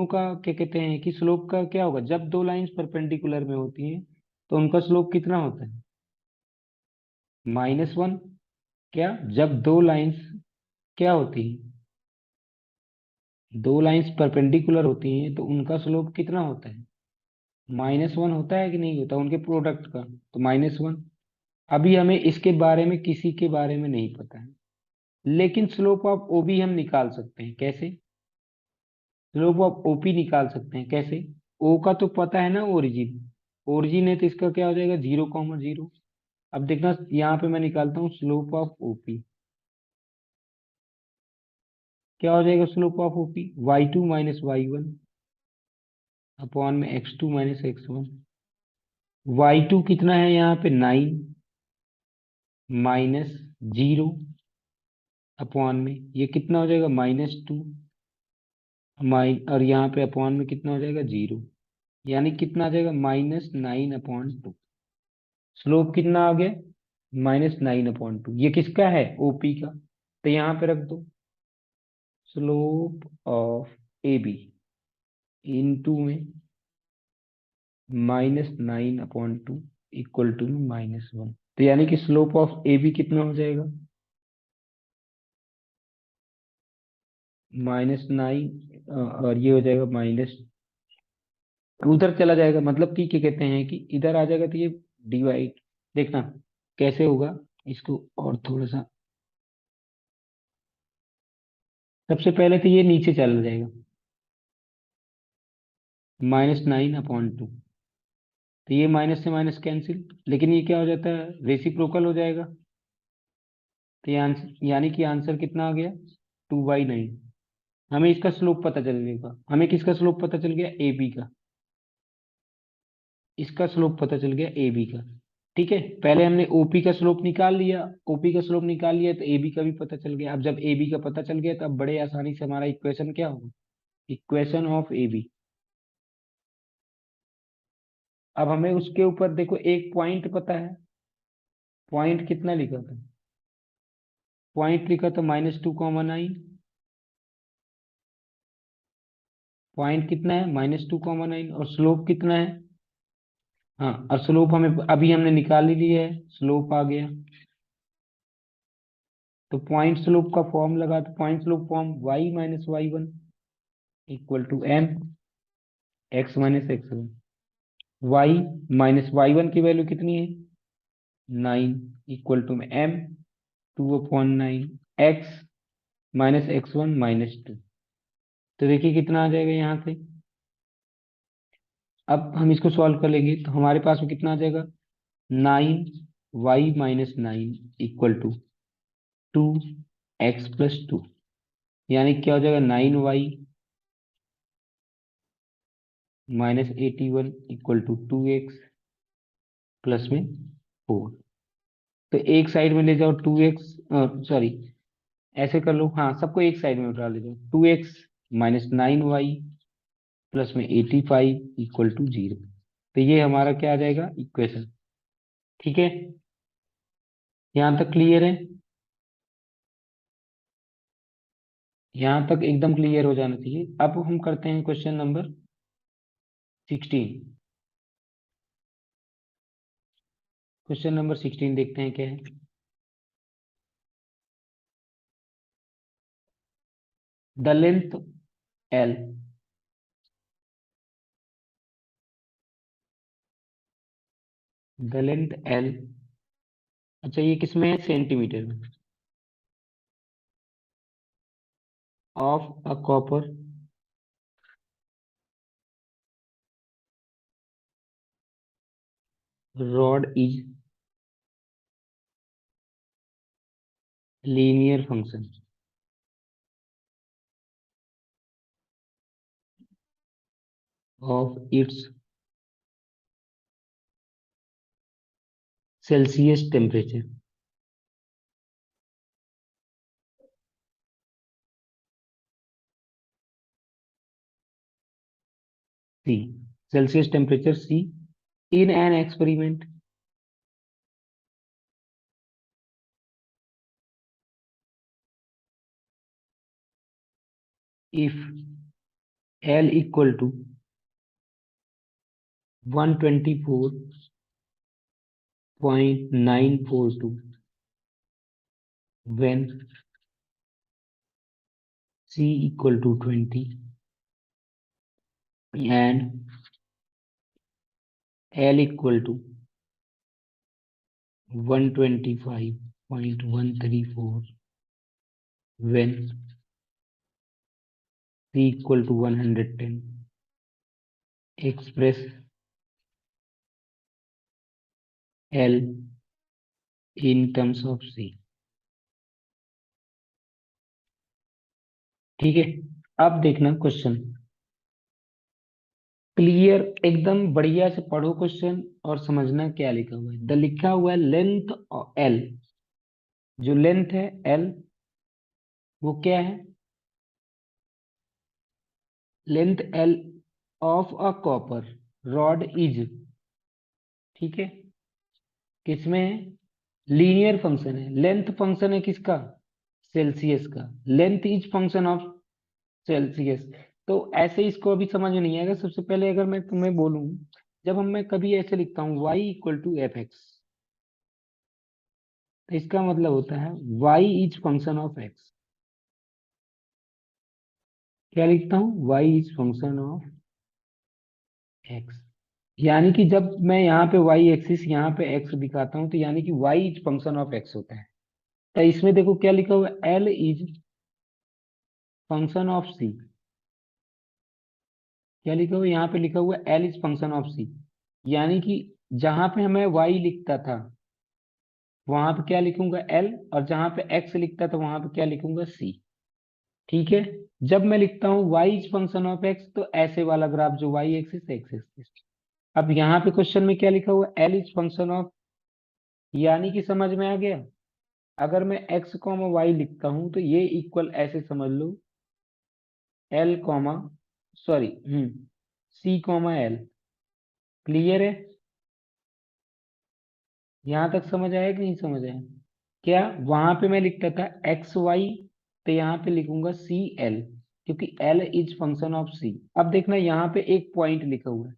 का क्या कहते हैं कि स्लोप का क्या होगा, जब दो लाइंस परपेंडिकुलर में होती हैं तो उनका स्लोप कितना होता है, -1। क्या, जब दो लाइंस क्या होती हैं, दो लाइंस परपेंडिकुलर होती हैं तो उनका स्लोप कितना होता है, -1 होता है कि नहीं होता उनके प्रोडक्ट का, तो -1। अभी हमें इसके बारे में किसी के बारे में नहीं पता है, लेकिन स्लोप ऑफ ओबी हम निकाल सकते हैं। कैसे? स्लोप ऑफ ओपी निकाल सकते हैं। कैसे? ओ का तो पता है ना, ओरिजिन। ओरिजिन है तो इसका क्या हो जाएगा, 0,0। अब देखना यहाँ पे मैं निकालता हूँ स्लोप ऑफ ओपी। क्या हो जाएगा slope of OP? y2 minus y1 upon में x2 माइनस x1। y2 कितना है यहाँ पे, 9 माइनस 0 अपॉन में ये कितना हो जाएगा, -2 और यहाँ पे अपॉन में कितना हो जाएगा, 0। यानी कितना आ जाएगा, -9/2। स्लोप कितना आ गया, -9/2। ये किसका है, ओपी का। तो यहाँ पे रख दो slope of A b into में -9/2 इक्वल टू -1। तो यानी कि स्लोप ऑफ ए बी कितना हो जाएगा, -9, और ये हो जाएगा माइनस, उधर चला जाएगा, मतलब कि क्या कहते हैं कि इधर आ जाएगा तो ये डिवाइड। देखना कैसे होगा इसको, और थोड़ा सा। सबसे पहले तो ये नीचे चला जाएगा, -9/2। तो ये माइनस से माइनस कैंसिल, लेकिन ये क्या हो जाता है, रेसिप्रोकल हो जाएगा। तो ये आंसर, यानी कि आंसर कितना आ गया, 2/9। हमें इसका स्लोप पता चल गया, हमें किसका स्लोप पता चल गया, ए बी का। इसका स्लोप पता चल गया ए बी का। ठीक है, पहले हमने ओपी का स्लोप निकाल लिया। ओपी का स्लोप निकाल लिया तो ए बी का भी पता चल गया। अब जब ए बी का पता चल गया तो अब बड़े आसानी से हमारा इक्वेशन क्या होगा, इक्वेशन ऑफ ए बी। अब हमें उसके ऊपर देखो एक पॉइंट पता है। पॉइंट कितना लिखा था, पॉइंट लिखा था -2,9। पॉइंट कितना है, -2,9, और स्लोप कितना है। हाँ, और स्लोप हमें अभी हमने निकाल ही लिया है, स्लोप आ गया। तो पॉइंट स्लोप का फॉर्म लगा, तो point slope form y-y1 equal to m x minus x1। y -y1 की वैल्यू कितनी है, 9 इक्वल टू में m 2/9 x -x1 -2। तो देखिए कितना आ जाएगा यहाँ से। अब हम इसको सॉल्व कर लेंगे तो हमारे पास में कितना आ जाएगा, 9y-9 इक्वल टू 2x+2। यानी क्या हो जाएगा, 9y-81 equal to 2x plus में 4। तो एक साइड में ले जाओ 2x, सॉरी, ऐसे कर लो, हाँ सबको एक साइड में उठा ले जाओ, 2x -9y प्लस में 85 इक्वल टू 0। तो ये हमारा क्या आ जाएगा, इक्वेशन। ठीक है, यहाँ तक क्लियर है। यहाँ तक एकदम क्लियर हो जाना चाहिए। अब हम करते हैं क्वेश्चन नंबर 16। क्वेश्चन नंबर 16 देखते हैं क्या है। The length L, the length L, अच्छा ये किसमें है, सेंटीमीटर में, of a copper rod is linear function of its Celsius temperature. C, Celsius temperature C, in an experiment if L equal to 124.942, when C equal to 20 and L equal to 125.134 when C equal to 110, express L in terms of C। ठीक है, अब देखना question clear, एकदम बढ़िया से पढ़ो question और समझना क्या लिखा हुआ है। लिखा हुआ है लेंथ L, जो लेंथ है L वो क्या है, length L of a copper rod is, ठीक है, किसमें है, लीनियर फंक्शन है, लेंथ फंक्शन है किसका, सेल्सियस का, length is function of Celsius. तो ऐसे इसको अभी समझ में नहीं आएगा। सबसे पहले अगर मैं तुम्हें बोलूं, जब मैं कभी ऐसे लिखता हूँ y equal to f x, तो इसका मतलब होता है y is function of x। क्या लिखता हूँ, y is function of x, यानी कि जब मैं यहाँ पे y एक्सिस यहाँ पे x दिखाता हूँ तो यानी कि y is function of x होता है। तो इसमें देखो क्या लिखा हुआ है, l is function of c। क्या लिखा हुआ है, यहाँ पे लिखा हुआ है l is function of c, यानी कि जहां पे हमें y लिखता था वहां पे क्या लिखूंगा l, और जहां पे x लिखता था वहां पे क्या लिखूंगा c। ठीक है, जब मैं लिखता हूँ y is function of x तो ऐसे वाला ग्राफ जो y एक्सिस x एक्सिस। अब यहाँ पे क्वेश्चन में क्या लिखा हुआ है, l इज फंक्शन ऑफ, यानी कि समझ में आ गया। अगर मैं x कॉमा y लिखता हूँ तो ये इक्वल ऐसे समझ लो l comma, sorry c comma l। Clear है, यहाँ तक समझ आया कि नहीं समझ आया। क्या वहां पे मैं लिखता था एक्स वाई, तो यहाँ पे लिखूंगा सी एल, क्योंकि एल इज फंक्शन ऑफ सी। अब देखना यहाँ पे एक पॉइंट लिखा हुआ है,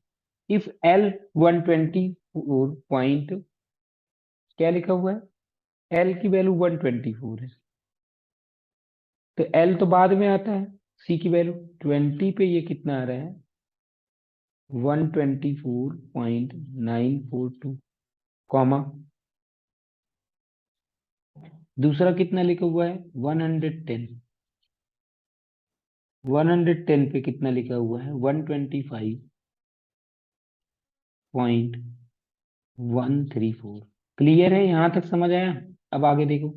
इफ एल 124 पॉइंट, क्या लिखा हुआ है, एल की वैल्यू 124 है, तो एल तो बाद में आता है, सी की वैल्यू 20 पे ये कितना आ रहा है, 124.942, कॉमा दूसरा कितना लिखा हुआ है 110, 110 पे कितना लिखा हुआ है 125.134। क्लियर है, यहां तक समझ आया। अब आगे देखो,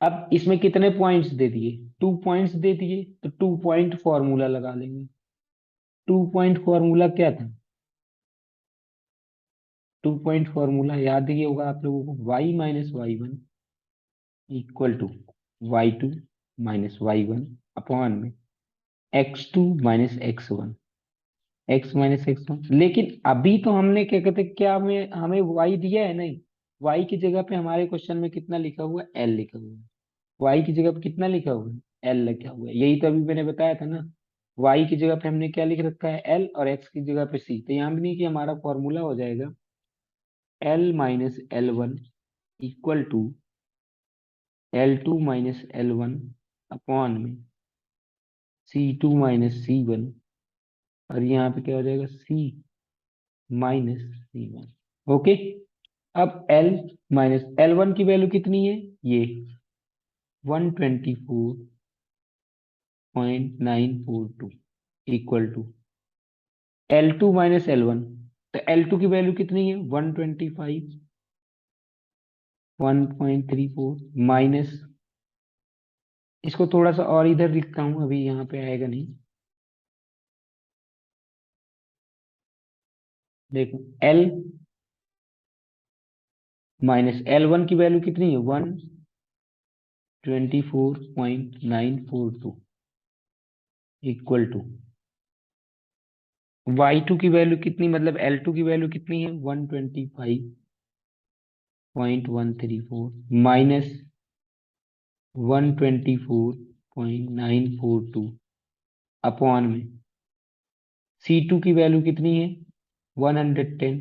अब इसमें कितने पॉइंट्स दे दिए, 2 पॉइंट्स दे दिए, तो 2 पॉइंट फॉर्मूला लगा लेंगे। 2 पॉइंट फॉर्मूला क्या था, 2 पॉइंट फॉर्मूला याद ही होगा आप लोगों को, y minus y one equal to y2 minus y one upon में x2 minus x1, x minus x1। लेकिन अभी तो हमने क्या कहते हैं, क्या हमें हमें y दिया है, नहीं, y की जगह पे हमारे क्वेश्चन में कितना लिखा हुआ है, l लिखा हुआ है। y की जगह पे कितना लिखा हुआ है, l लिखा हुआ है, यही तो अभी मैंने बताया था ना। y की जगह पे हमने क्या लिख रखा है, l, और x की जगह पे c। तो यहाँ भी नहीं कि हमारा फॉर्मूला हो जाएगा l minus L one equal to L2 minus L one upon में C2 माइनस C1, और यहाँ पे क्या हो जाएगा C माइनस C1। ओके, अब L माइनस एल वन की वैल्यू कितनी है, ये 124.942 equal to L2 minus L one, तो L2 की वैल्यू कितनी है 125.134 माइनस, इसको थोड़ा सा और इधर लिखता हूं, अभी यहाँ पे आएगा नहीं। देखो L माइनस एल वन की वैल्यू कितनी है 124.942 इक्वल टू y2 की वैल्यू कितनी, मतलब L2 की वैल्यू कितनी है 125.134 माइनस 124.942 अपॉन में C2 की वैल्यू कितनी है 110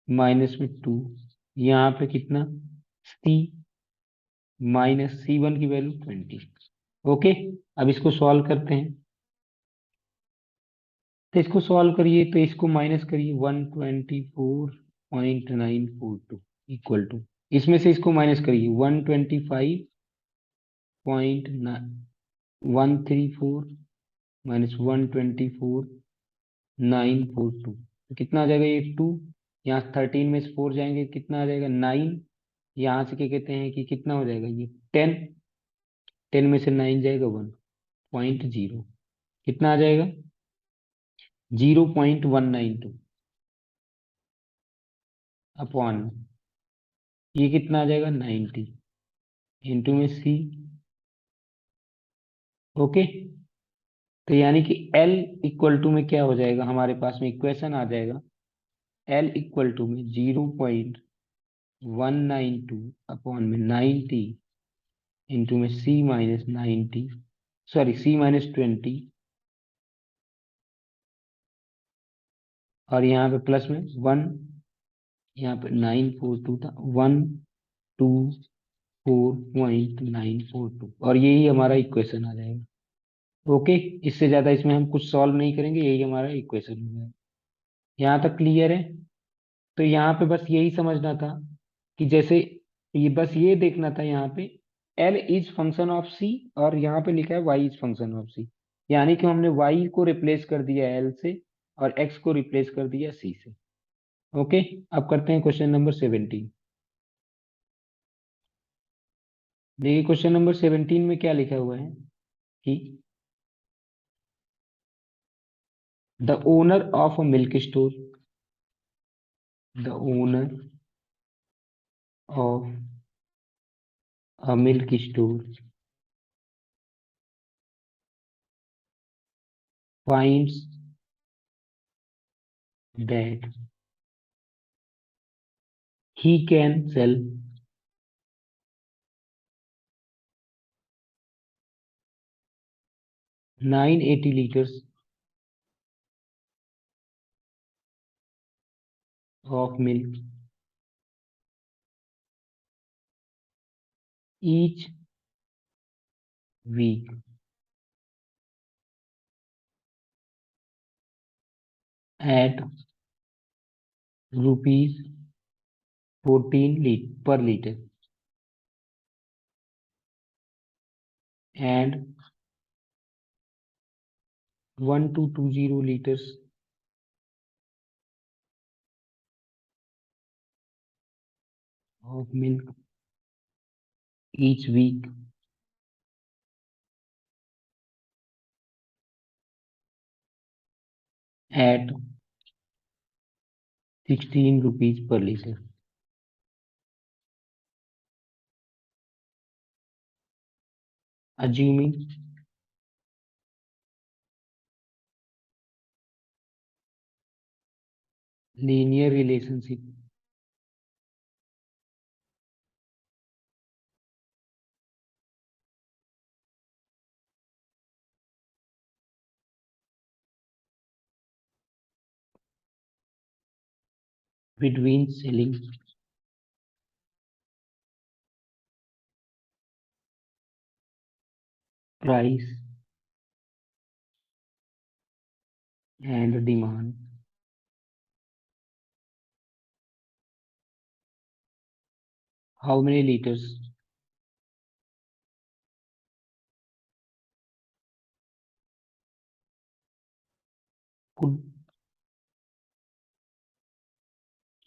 माइनस में 2, यहाँ पे कितना C माइनस C1 की वैल्यू 20। ओके, अब इसको सॉल्व करते हैं। तो इसको सॉल्व करिए, तो इसको माइनस करिए, 124.942 इक्वल टू, इसमें से इसको माइनस करिए, 125.134 माइनस 124.942, तो कितना आ जाएगा ये 2, यहाँ 13 में से 4 जाएंगे, कितना आ जाएगा 9, यहाँ से क्या कहते हैं कि कितना हो जाएगा ये 10, 10 में से 9 जाएगा 1.0, कितना आ जाएगा 0.192 अपॉन, ये कितना आ जाएगा 90 इंटू में सी। ओके, तो यानी कि L इक्वल टू में क्या हो जाएगा, हमारे पास में इक्वेशन आ जाएगा, L इक्वल टू में 0.192 अपॉन में 90 इंटू में C minus 90, sorry C minus 20, और यहाँ पे प्लस में 1, यहाँ पे 942 था, 124.942, और यही हमारा इक्वेशन आ जाएगा। ओके, इससे ज्यादा इसमें हम कुछ सॉल्व नहीं करेंगे, यही हमारा इक्वेशन हो जाएगा। यहाँ तक क्लियर है? तो यहाँ पे बस यही समझना था कि जैसे ये, बस ये देखना था यहाँ पे L is function of C, और यहाँ पे लिखा है Y is function of C, यानी कि हमने Y को रिप्लेस कर दिया L से और X को रिप्लेस कर दिया C से। ओके, अब करते हैं क्वेश्चन नंबर 17। देखिए क्वेश्चन नंबर 17 में क्या लिखा हुआ है कि the owner of a milk store, the owner of a milk store finds that he can sell 980 liters of milk each week at rupees 14 per liter, and 1220 liters of milk each week at 16 rupees per liter. Assuming linear relationship between selling price and demand, how many liters could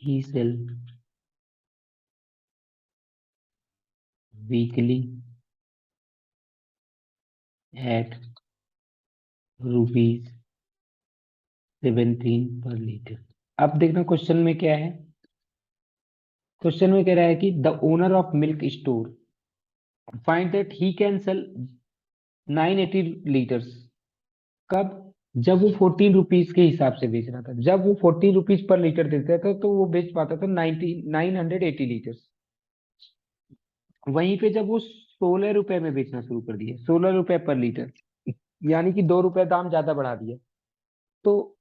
he sell weekly at rupees 17 पर litre. अब देखना question में क्या है, question में कह रहा है कि the owner of milk store find that he can sell 980 litres, कब, जब वो 14 रुपीज के हिसाब से बेच रहा था, जब वो 14 रुपीज पर लीटर देता था तो वो बेच पाता था 980 लीटर्स। वहीं पे जब वो 16 रुपए में बेचना शुरू कर दिया, 16 रुपए पर लीटर, यानी कि 2 रुपए दाम ज्यादा बढ़ा दिया, तो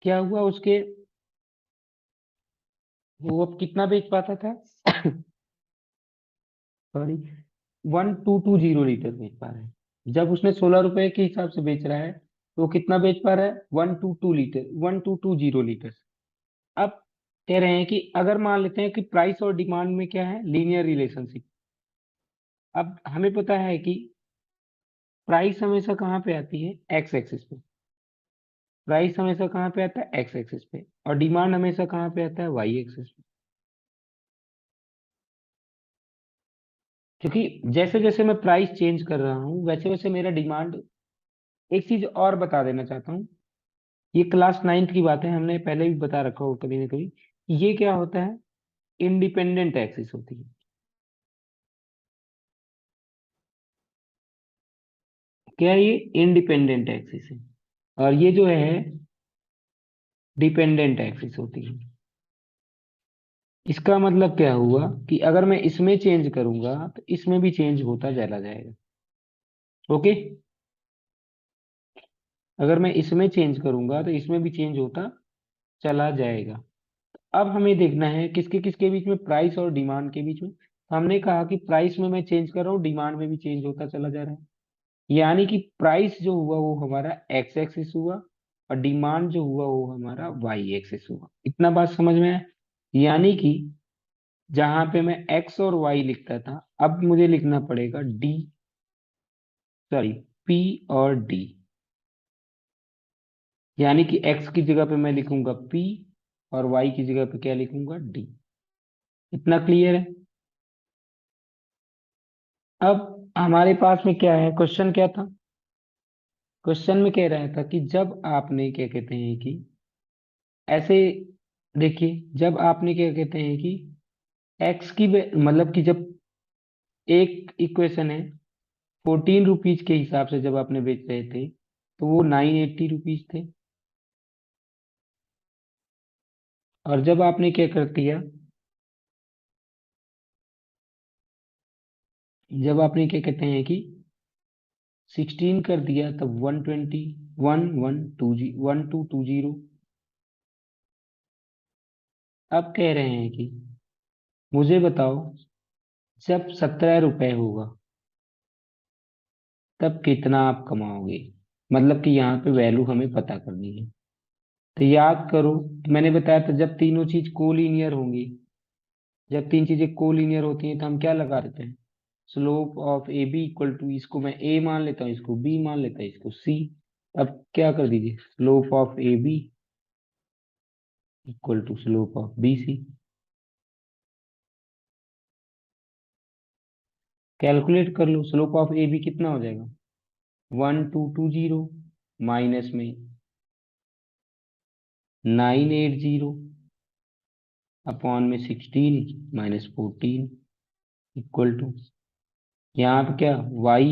क्या हुआ उसके, वो अब कितना बेच पाता था सॉरी, 1220 लीटर बेच पा रहा है, जब उसने 16 रुपए के हिसाब से बेच रहा है तो वो कितना बेच पा रहा है, 122 लीटर, 1220 लीटर। अब कह रहे हैं कि अगर मान लेते हैं कि प्राइस और डिमांड में क्या है, लीनियर रिलेशनशिप। अब हमें पता है कि प्राइस हमेशा कहाँ पे आती है, एक्स एक्सिस पे। प्राइस हमेशा कहाँ पे आता है, एक्स एक्सिस पे। और डिमांड हमेशा कहाँ पे आता है, वाई एक्सिस पे। क्योंकि जैसे जैसे मैं प्राइस चेंज कर रहा हूँ वैसे वैसे मेरा डिमांड। एक चीज और बता देना चाहता हूँ, ये क्लास 9th की बात है, हमने पहले भी बता रखा हो कभी ना कभी। ये क्या होता है, इंडिपेंडेंट एक्सिस होती है। क्या है ये, इंडिपेंडेंट एक्सिस है। और ये जो है डिपेंडेंट एक्सिस होती है। इसका मतलब क्या हुआ कि अगर मैं इसमें चेंज करूंगा तो इसमें भी चेंज होता चला जाएगा। ओके। अगर मैं इसमें चेंज करूंगा तो इसमें भी चेंज होता चला जाएगा। अब हमें देखना है किसके किसके बीच में, प्राइस और डिमांड के बीच में। हमने कहा कि प्राइस में मैं चेंज कर रहा हूँ, डिमांड में भी चेंज होता चला जा रहा है। यानी कि प्राइस जो हुआ वो हमारा एक्स एक्सिस हुआ, और डिमांड जो हुआ वो हमारा वाई एक्सिस हुआ। इतना बात समझ में है। यानी कि जहां पे मैं एक्स और वाई लिखता था, अब मुझे लिखना पड़ेगा डी, सॉरी, पी और डी। यानी कि एक्स की जगह पे मैं लिखूंगा पी, और वाई की जगह पे क्या लिखूंगा, डी। इतना क्लियर है। अब हमारे पास में क्या है, क्वेश्चन क्या था। क्वेश्चन में कह रहा था कि जब आपने क्या कहते हैं कि ऐसे, देखिए जब आपने क्या कहते हैं कि एक्स की मतलब कि जब एक इक्वेशन है 14 रुपीज के हिसाब से जब आपने बेच रहे थे तो वो 980 रुपीज थे। और जब आपने क्या कर दिया, जब आपने क्या कहते हैं कि 16 कर दिया तब 120, 1220। अब कह रहे हैं कि मुझे बताओ जब 17 रुपए होगा तब कितना आप कमाओगे। मतलब कि यहाँ पे वैल्यू हमें पता करनी है। तो याद करो, मैंने बताया था जब तीनों चीज कोलीनियर होंगी, जब तीन चीजें कोलीनियर होती हैं तो हम क्या लगा देते हैं, slope of A B equal to, इसको मैं ए मान लेता हूँ, इसको बी मान लेता हूँ, इसको सी। अब क्या कर दीजिए, slope of A B equal to slope of B C. Calculate कर लो, स्लोप ऑफ ए बी कितना हो जाएगा, 1220, माइनस में 980, अपॉन में 16 माइनस 14, इक्वल टू, यहाँ पे क्या, y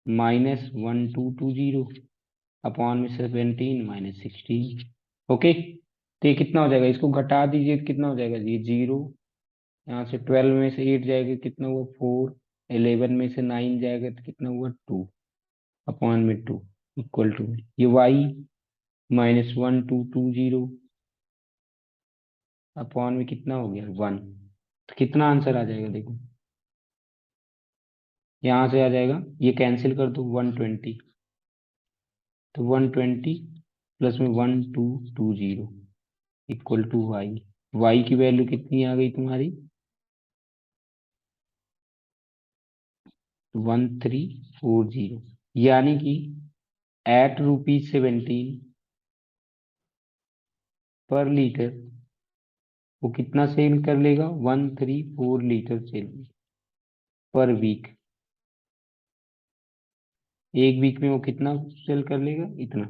-1220, अपॉन में 17 माइनस 16। ओके। तो ये कितना हो जाएगा, इसको घटा दीजिए तो कितना हो जाएगा, ये जीरो। यहाँ से 12 में से 8 जाएगा कितना हुआ, 4। 11 में से 9 जाएगा तो कितना हुआ, 2, अपॉन में 2, इक्वल टू, ये y -1220, अपॉन में कितना हो गया, 1। तो कितना आंसर आ जाएगा देखो, यहाँ से आ जाएगा, ये कैंसिल कर दो, 120। तो 120 प्लस में 1220 इक्वल टू वाई। वाई की वैल्यू कितनी आ गई तुम्हारी, 1340। यानी कि एट ₹17 पर लीटर वो कितना सेल कर लेगा, 134 लीटर सेल पर वीक। एक वीक में वो कितना सेल कर लेगा, इतना।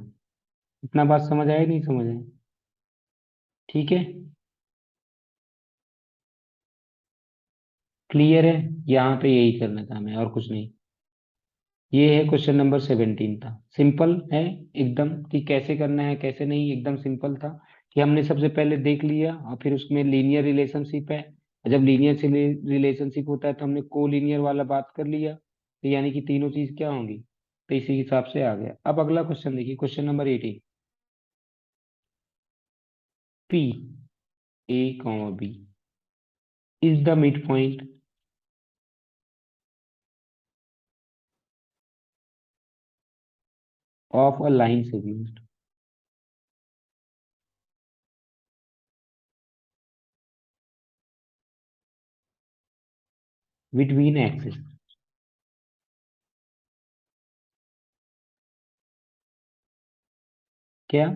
इतना बात समझ आया, नहीं समझ आया, ठीक है, क्लियर है। यहाँ पे यही करना था हमें, और कुछ नहीं। ये है क्वेश्चन नंबर 17 था, सिंपल है एकदम, कि कैसे करना है कैसे नहीं, एकदम सिंपल था। कि हमने सबसे पहले देख लिया और फिर उसमें लीनियर रिलेशनशिप है। जब लीनियर से रिलेशनशिप होता है तो हमने को लीनियर वाला बात कर लिया, तो यानी कि तीनों चीज क्या होंगी, तो इसी हिसाब से आ गया। अब अगला क्वेश्चन देखिए, question number 18। P, A comma B is the mid point of a line segment between axis. क्या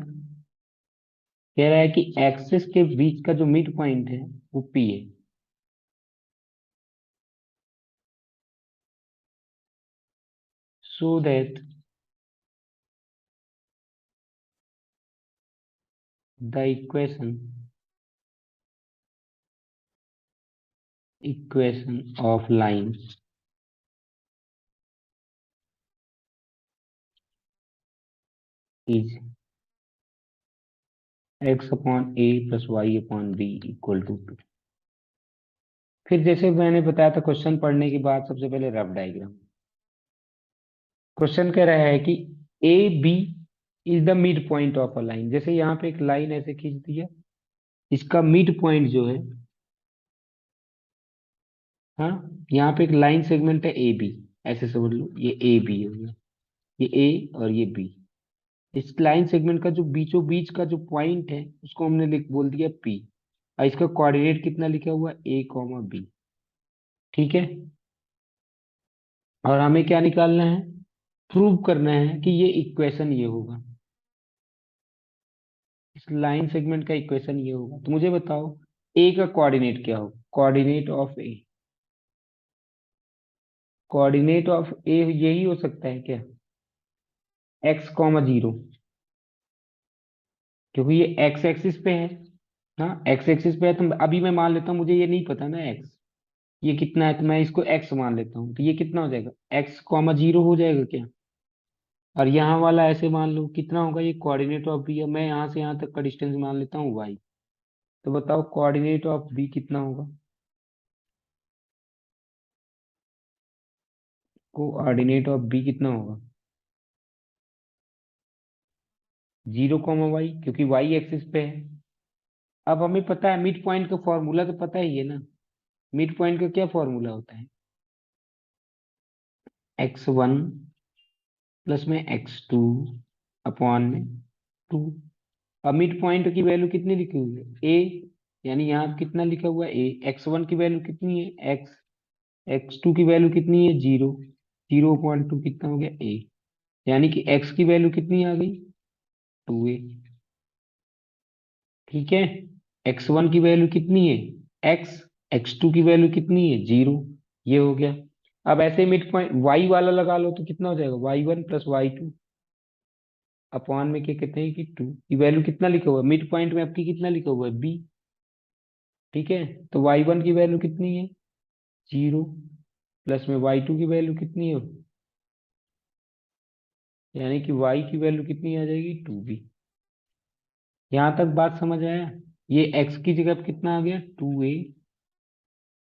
कह रहा है कि एक्सिस के बीच का जो मिड पॉइंट है वो पी है। So that the equation of line is X upon A plus Y upon B equal to 2। फिर जैसे मैंने बताया था क्वेश्चन पढ़ने के बाद सबसे पहले रफ डायग्राम। क्वेश्चन कह रहा है कि A B is the mid point of a line. जैसे यहाँ पे एक लाइन ऐसे खींच दिया, इसका मिड पॉइंट जो है, हाँ, यहाँ पे एक लाइन सेगमेंट है ए बी, ऐसे समझ लो ये ए बी हो गया, ये ए और ये बी। इस लाइन सेगमेंट का जो बीचों बीच का जो पॉइंट है उसको हमने लिख बोल दिया पी, और इसका कोऑर्डिनेट कितना लिखा हुआ ए कॉमा बी। ठीक है, और हमें क्या निकालना है, प्रूव करना है कि ये इक्वेशन ये होगा, इस लाइन सेगमेंट का इक्वेशन ये होगा। तो मुझे बताओ ए का कोऑर्डिनेट क्या होगा, coordinate of A, coordinate of A यही हो सकता है क्या, एक्स कॉमा जीरो, क्योंकि ये एक्स एक्सिस पे है। हाँ, एक्स एक्सिस पे है, तो अभी मैं मान लेता हूँ मुझे ये नहीं पता ना एक्स ये कितना है, तो मैं इसको एक्स मान लेता हूँ, तो ये कितना हो जाएगा, एक्स कॉमा जीरो हो जाएगा क्या। और यहाँ वाला ऐसे मान लो कितना होगा, ये कोऑर्डिनेट ऑफ बी है, मैं यहाँ से यहाँ तक का डिस्टेंस मान लेता हूँ वाई। तो बताओ कोऑर्डिनेट ऑफ बी कितना होगा, कोऑर्डिनेट ऑफ बी कितना होगा, जीरो कॉमा वाई, क्योंकि वाई एक्सिस पे है। अब हमें पता है मिड पॉइंट का फॉर्मूला तो पता ही है ना, मिड पॉइंट का क्या फॉर्मूला होता है, x1 प्लस में x2 अपॉन में 2। अब मिड पॉइंट की वैल्यू कितनी लिखी हुई है ए, यानी यहाँ कितना लिखा हुआ है ए, x1 की वैल्यू कितनी है x, x2 की वैल्यू कितनी है जीरो, 0.2 कितना हो गया ए, यानी कि x की वैल्यू कितनी आ गई 2a। ठीक है, x1 की वैल्यू कितनी है x, x2 की वैल्यू कितनी है जीरो, ये हो गया। अब ऐसे मिड पॉइंट y वाला लगा लो तो कितना हो जाएगा y1 प्लस y2 अपॉन में क्या कहते हैं कि 2 की वैल्यू कितना लिखा हुआ है मिड पॉइंट में आपकी कितना लिखा हुआ है b। ठीक है, तो y1 की वैल्यू कितनी है जीरो, प्लस में y2 की वैल्यू कितनी है, यानी कि y की वैल्यू कितनी आ जाएगी 2b। यहाँ तक बात समझ आया, ये x की जगह पे कितना आ गया 2a,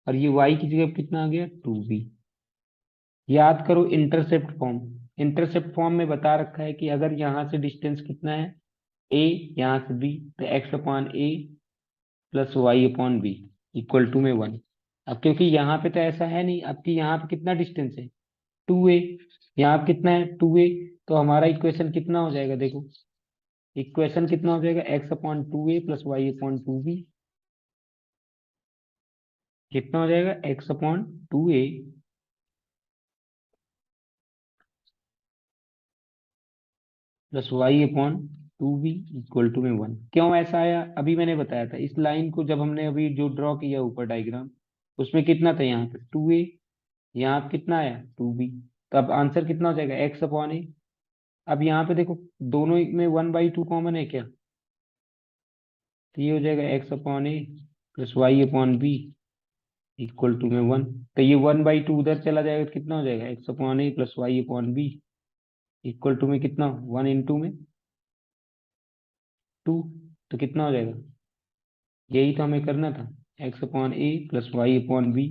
और ये y की जगह पे कितना आ गया 2b। याद करो इंटरसेप्ट फॉर्म, इंटरसेप्ट फॉर्म में बता रखा है कि अगर यहाँ से डिस्टेंस कितना है a, यहाँ से b, तो x upon A plus Y upon B equal to में 1। अब क्योंकि यहाँ पे तो ऐसा है नहीं, अब कि यहाँ पे कितना डिस्टेंस है 2a, यहाँ पे कितना है 2a, तो हमारा इक्वेशन कितना हो जाएगा देखो, इक्वेशन कितना हो जाएगा x upon 2a plus Y upon 2b, कितना हो जाएगा x upon 2a plus Y upon 2b equal to में 1। क्यों ऐसा आया, अभी मैंने बताया था, इस लाइन को जब हमने अभी जो ड्रॉ किया ऊपर डायग्राम, उसमें कितना था यहाँ पे 2a, यहाँ पे कितना आया 2b, तो अब आंसर कितना हो जाएगा x अपॉन ए। अब यहाँ पे देखो दोनों में 1/2 कॉमन है क्या, तो ये हो जाएगा x upon A plus Y upon B equal to में 1। तो ये 1/2 उधर चला जाएगा तो कितना हो जाएगा x upon A plus Y upon B equal to में कितना 1 इंटू में 2, तो कितना हो जाएगा, यही तो हमें करना था, x upon A plus Y upon B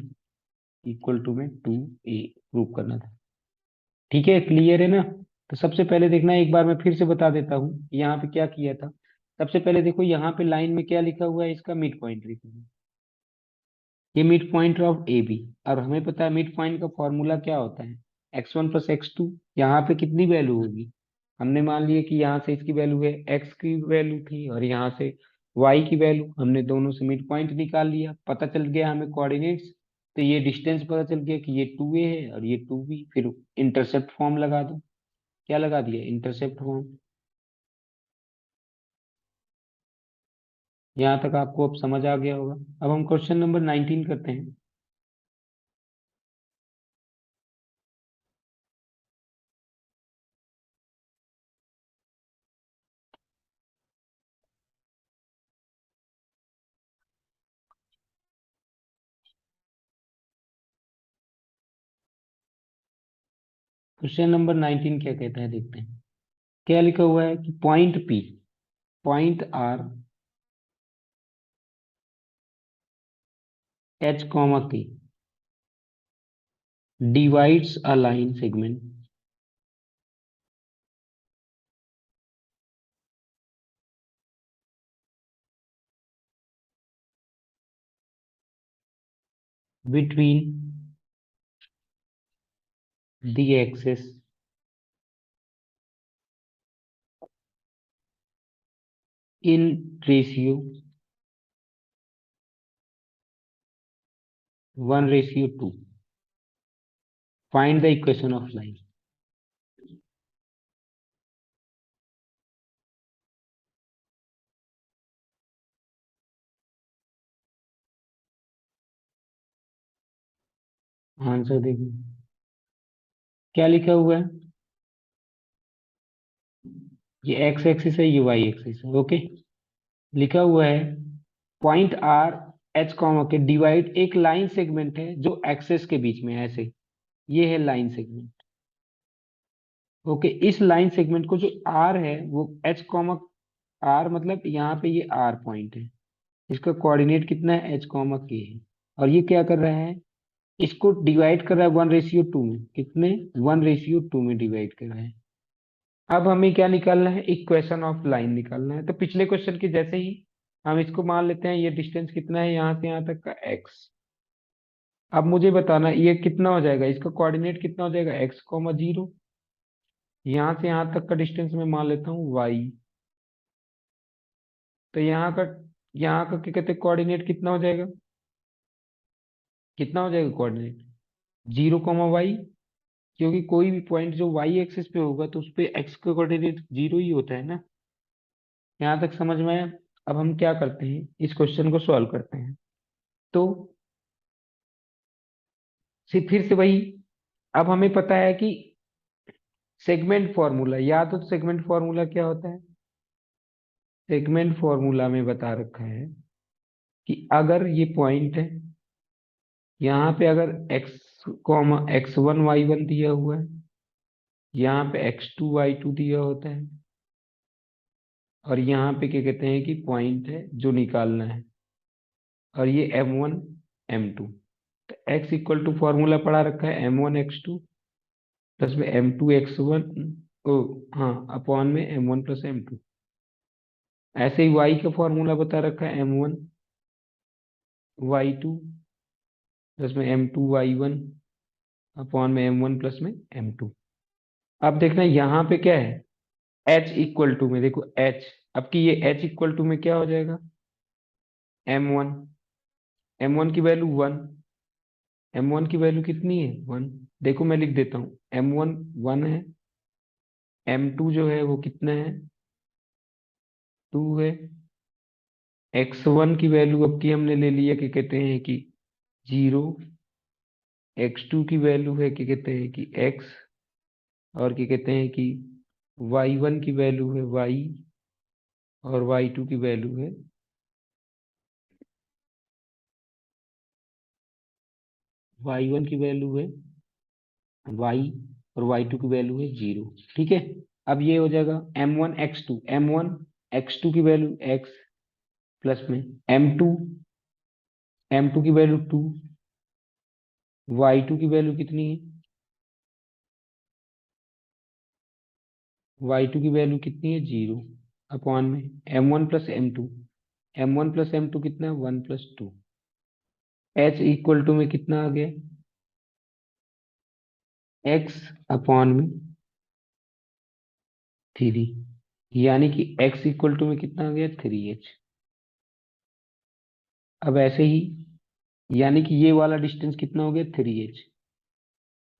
equal to में 2a प्रूव करना था। ठीक है, क्लियर है ना। तो सबसे पहले देखना, एक बार मैं फिर से बता देता हूँ यहाँ पे क्या किया था। सबसे पहले देखो यहाँ पे लाइन में क्या लिखा हुआ है, इसका मिड पॉइंट लिखा हुआ है, ये mid point of A B. और हमें पता है मिड पॉइंट का फॉर्मूला क्या होता है, x1 प्लस x2, यहाँ पे कितनी वैल्यू होगी हमने मान लिया कि यहाँ से इसकी वैल्यू है, एक्स की वैल्यू थी और यहाँ से वाई की वैल्यू, हमने दोनों से मिड पॉइंट निकाल लिया, पता चल गया हमें कोऑर्डिनेट्स। तो ये डिस्टेंस पता चल गया कि ये 2a है और ये 2b। फिर इंटरसेप्ट फॉर्म लगा दो। क्या लगा दिया? Intercept form. यहाँ तक आपको अब समझ आ गया होगा। अब हम क्वेश्चन नंबर 19 करते हैं। क्वेश्चन नंबर 19 क्या कहता है, देखते हैं। क्या लिखा हुआ है कि point P, point R, H comma K divides a line segment between the axis in ratio 1:2. Find the equation of line. Answer देखिए क्या लिखा हुआ है। ये एक्स एक्सिस है, ये वाई एक्सिस है। ओके, लिखा हुआ है पॉइंट आर एच कॉमा के डिवाइड, एक लाइन सेगमेंट है जो एक्सेस के बीच में है, ऐसे। ये है लाइन सेगमेंट। ओके, इस लाइन सेगमेंट को जो आर है वो एच कॉमा, आर मतलब यहाँ पे ये आर पॉइंट है, इसका कोऑर्डिनेट कितना है? एच कॉमा के है। और ये क्या कर रहा है? इसको डिवाइड कर रहा है 1:2 में। कितने? 1:2 में डिवाइड कर रहा है। अब हमें क्या निकालना है? इक्वेशन ऑफ लाइन निकालना है। तो पिछले क्वेश्चन के जैसे ही हम इसको मान लेते हैं, ये डिस्टेंस कितना है यहाँ से यहाँ तक का? एक्स। अब मुझे बताना ये कितना हो जाएगा, इसका कोऑर्डिनेट कितना हो जाएगा? X comma 0। यहाँ से यहाँ तक का डिस्टेंस मैं मान लेता हूँ वाई। तो यहाँ का क्या कहते हैं, कोऑर्डिनेट कितना हो जाएगा? कितना हो जाएगा कोऑर्डिनेट? 0 comma Y. क्योंकि कोई भी पॉइंट जो वाई एक्सिस पे होगा तो उस पे एक्स का कोऑर्डिनेट 0 ही होता है ना। यहाँ तक समझ में आया? अब हम क्या करते हैं, इस क्वेश्चन को सॉल्व करते हैं। तो फिर से वही, अब हमें पता है कि सेगमेंट फॉर्मूला, या तो सेगमेंट फॉर्मूला क्या होता है? सेगमेंट फॉर्मूला में बता रखा है कि अगर ये पॉइंट है, यहाँ पे अगर एक्स कॉमा x1 y1 दिया हुआ है, यहाँ पे x2 y2 दिया होता है, और यहाँ पे क्या कहते हैं कि पॉइंट है जो निकालना है, और ये m1 m2। तो x इक्वल टू फॉर्मूला पढ़ा रखा है m1 x2 प्लस में m2 x1, ओ हाँ, अपॉन में m1 + m2। ऐसे ही y का फॉर्मूला बता रखा है m1 y2 प्लस में m2 y1 अपॉन में m1 + m2। अब देखना यहाँ पे क्या है, h इक्वल टू में देखो h। अब कि ये h इक्वल टू में क्या हो जाएगा? m1, m1 की वैल्यू 1, m1 की वैल्यू कितनी है? 1। देखो मैं लिख देता हूँ, m1 1 है, m2 जो है वो कितना है? 2 है। x1 की वैल्यू अब की हमने ले लिया, क्या कहते हैं कि 0। x2 की वैल्यू है, क्या कहते हैं कि x। और क्या कहते हैं कि y1 की वैल्यू है y, और y2 की वैल्यू है, y1 की वैल्यू है y, और y2 की वैल्यू है 0। ठीक है। अब ये हो जाएगा m1 x2 की वैल्यू x, प्लस में m2, m2 की वैल्यू 2, y2 की वैल्यू कितनी है? y2 की वैल्यू कितनी है? 0। अपॉन में m1 + m2, m1 + m2 कितना है? 1 + 2। h इक्वल टू में कितना आ गया? x अपॉन में 3, यानी कि x इक्वल टू में कितना आ गया 3h। अब ऐसे ही, यानी कि ये वाला डिस्टेंस कितना हो गया 3h।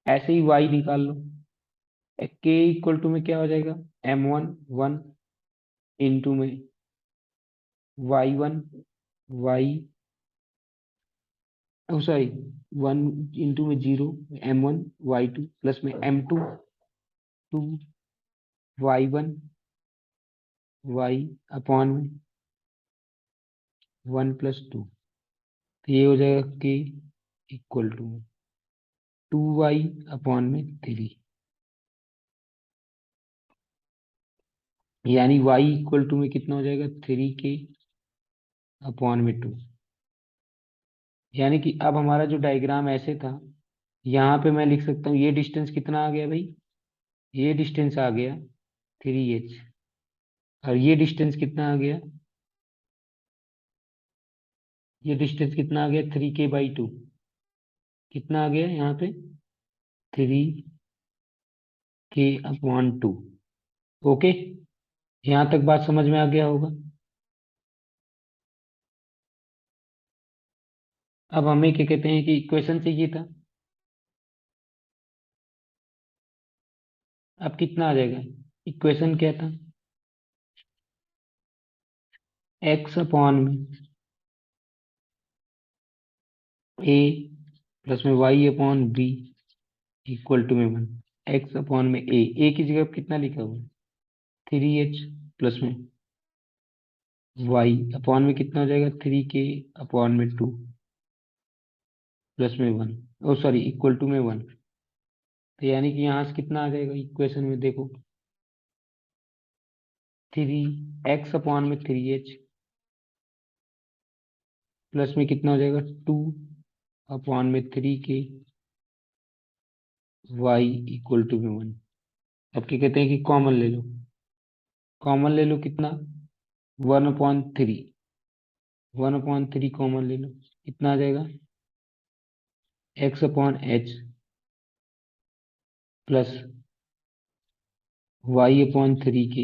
ऐसे ही y निकाल लो। k इक्वल टू में क्या हो जाएगा m1 1 इंटू में y1 y, सॉरी 1 इंटू में 0 m1 y2 प्लस में m2 2 y1 y अपॉन में 1 + 2। तो ये हो जाएगा k equal to 2y upon में 3, यानी y इक्वल टू में कितना हो जाएगा 3k अपॉन में 2। यानी कि अब हमारा जो डायग्राम ऐसे था, यहाँ पे मैं लिख सकता हूँ ये डिस्टेंस कितना आ गया भाई, ये डिस्टेंस आ गया 3h, और ये डिस्टेंस कितना आ गया, ये डिस्टेंस कितना आ गया 3k/2। कितना आ गया यहाँ पे 3k/2। ओके, यहाँ तक बात समझ में आ गया होगा। अब हमें क्या कहते हैं कि इक्वेशन चाहिए था। अब कितना आ जाएगा, इक्वेशन क्या था, x अपॉन में a प्लस में y upon b equal to में 1। x अपॉन में a की जगह पे कितना लिखा हुआ है 3h प्लस में y अपॉन में कितना हो जाएगा 3k अपॉन में 2 प्लस में 1, ओ सॉरी इक्वल टू में 1। तो यानी कि यहाँ से कितना आ जाएगा इक्वेशन में देखो 3x अपॉन में 3h प्लस में कितना हो जाएगा 2 अपॉन में 3k y इक्वल टू में 1। अब क्या कहते हैं कि कॉमन ले लो, कॉमन ले लो कितना 1/3, 1/3 कॉमन ले लो, कितना आ जाएगा x upon h plus y/3k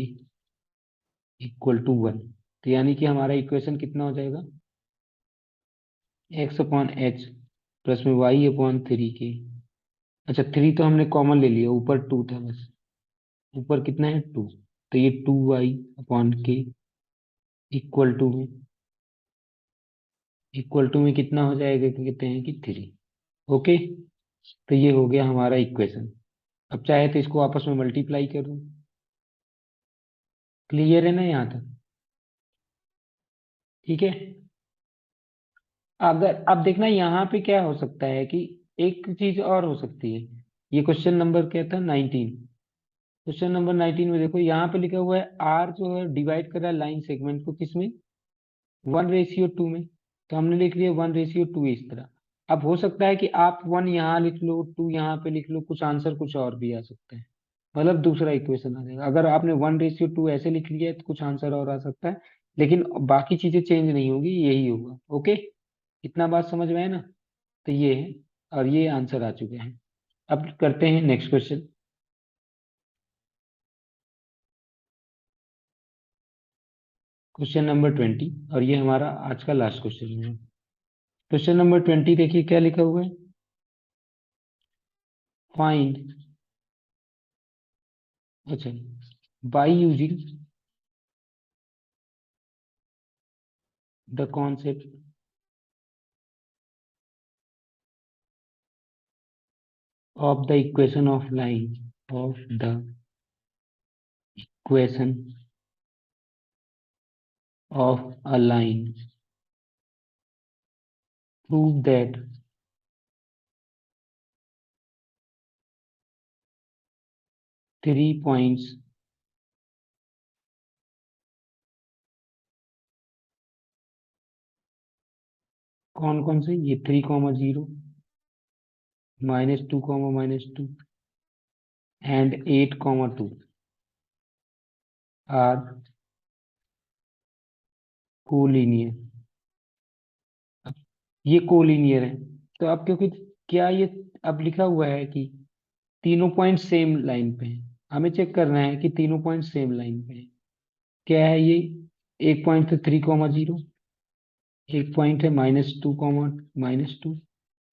equal to 1। तो यानी कि हमारा इक्वेशन कितना हो जाएगा x अपॉन h प्लस में y/3k। अच्छा 3 तो हमने कॉमन ले लिया, ऊपर 2 था बस, ऊपर कितना है 2, तो ये 2y/k इक्वल टू में कितना हो जाएगा, क्या कहते हैं कि 3। ओके, तो ये हो गया हमारा इक्वेशन। अब चाहे तो इसको आपस में मल्टीप्लाई कर दूं। क्लियर है ना यहाँ तक, ठीक है। अगर अब देखना यहाँ पे क्या हो सकता है कि एक चीज और हो सकती है। ये क्वेश्चन नंबर क्या था 19, क्वेश्चन नंबर 19 में देखो यहाँ पे लिखा हुआ है आर जो है डिवाइड कर रहा है लाइन सेगमेंट को किसमें 1:2 में। तो हमने लिख लिया 1:2 इस तरह। अब हो सकता है कि आप 1 यहाँ लिख लो 2 यहाँ पे लिख लो, कुछ आंसर कुछ और भी आ सकता है, मतलब दूसरा इक्वेशन आ जाएगा। अगर आपने 1:2 ऐसे लिख लिया है तो कुछ आंसर और आ सकता है, लेकिन बाकी चीजें चेंज नहीं होगी, यही होगा। ओके, इतना बात समझ में है ना। तो ये है, और ये आंसर आ चुके हैं। अब करते हैं नेक्स्ट क्वेश्चन, क्वेश्चन नंबर 20, और ये हमारा आज का लास्ट क्वेश्चन है। क्वेश्चन नंबर 20 देखिए क्या लिखा हुआ है, फाइंड, अच्छा, by using the concept of the equation of line of the equation of a line, prove that 3 points कौन कौन से, ये 3,0 -2, and 8,2 are कोलिनियर। ये कोलिनियर है, तो अब क्योंकि क्या ये अब लिखा हुआ है कि तीनों पॉइंट सेम लाइन पे हैं, हमें चेक करना है कि तीनों पॉइंट सेम लाइन पे है। क्या है ये? एक पॉइंट है 3,0, एक पॉइंट है -2,-2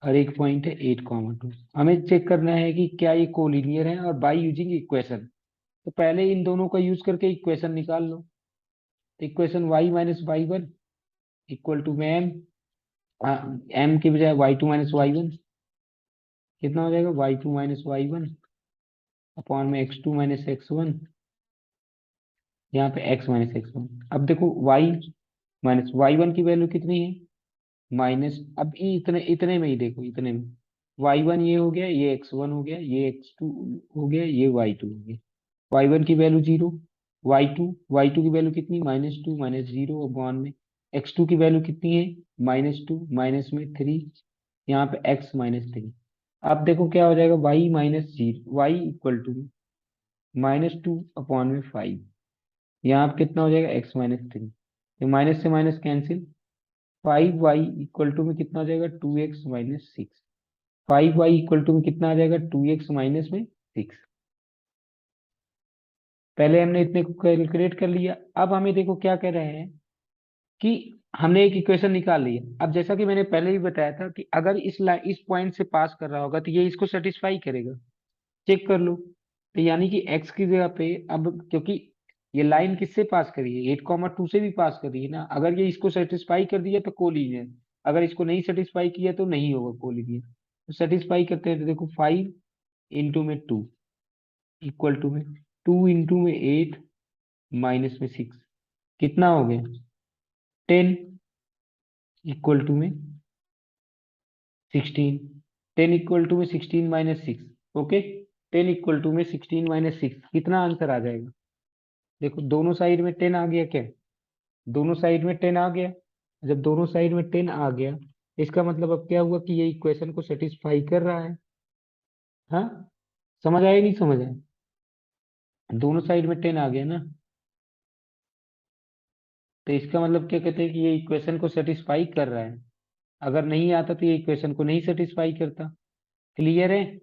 और एक पॉइंट है 8,2। हमें चेक करना है कि क्या ये कोलिनियर है, और बाय यूजिंग इक्वेशन। तो पहले इन दोनों का यूज करके इक्वेशन निकाल लो। तो इक्वेशन y-y1 इक्वल टू में m की बजाय y2-y1 कितना हो जाएगा? y2-y1 अपॉन में x2-x1, यहाँ पे x-x1। अब देखो y माइनस y1 की वैल्यू कितनी है? माइनस, अब ये इतने इतने में ही देखो, इतने में y1 ये हो गया, ये x1 हो गया, ये x2 हो गया, ये y2 हो गया। y1 की वैल्यू 0, y2 की वैल्यू कितनी? -2 -0 अपॉन में x2 की वैल्यू कितनी है? -2 माइनस में 3, यहाँ पे x-3। अब देखो क्या हो जाएगा? y इक्वल टू -2 अपॉन में 5, यहाँ पे कितना हो जाएगा? x-3। तो माइनस से minus cancel, 5y equal to में कितना हो जाएगा? 2x-6। 5y इक्वल टू में कितना आ जाएगा? 2x माइनस में 6। पहले हमने इतने को कैलकुलेट कर लिया। अब हमें देखो क्या कह रहे हैं कि हमने एक इक्वेशन निकाल लिया। अब जैसा कि मैंने पहले भी बताया था कि अगर इस पॉइंट से पास कर रहा होगा तो ये इसको सेटिस्फाई करेगा। चेक कर लो। तो यानी कि x की जगह पे, अब क्योंकि ये लाइन किससे पास करी है? 8,2 से भी पास करी है ना। अगर ये इसको सेटिस्फाई कर दिया तो कोलिनियर, अगर इसको नहीं सेटिस्फाई किया तो नहीं होगा कोलिनियर। तो सेटिस्फाई करते हैं तो देखो 5 इंटू में 2 इक्वल टू में 2 इंटू में 8 माइनस में 6 कितना हो गया? 10 इक्वल टू में 16। 10 इक्वल टू में 16 माइनस 6। ओके, 10 इक्वल टू में 16 माइनस 6 कितना आंसर आ जाएगा? देखो दोनों साइड में 10 आ गया क्या? दोनों साइड में 10 आ गया। जब दोनों साइड में 10 आ गया, इसका मतलब अब क्या हुआ कि ये इक्वेशन को सेटिस्फाई कर रहा है। हाँ, समझ आया नहीं समझ आया? दोनों साइड में 10 आ गया ना, तो इसका मतलब क्या कहते हैं कि ये इक्वेशन को सेटिस्फाई कर रहा है। अगर नहीं आता तो ये इक्वेशन को नहीं सेटिस्फाई करता। क्लियर है?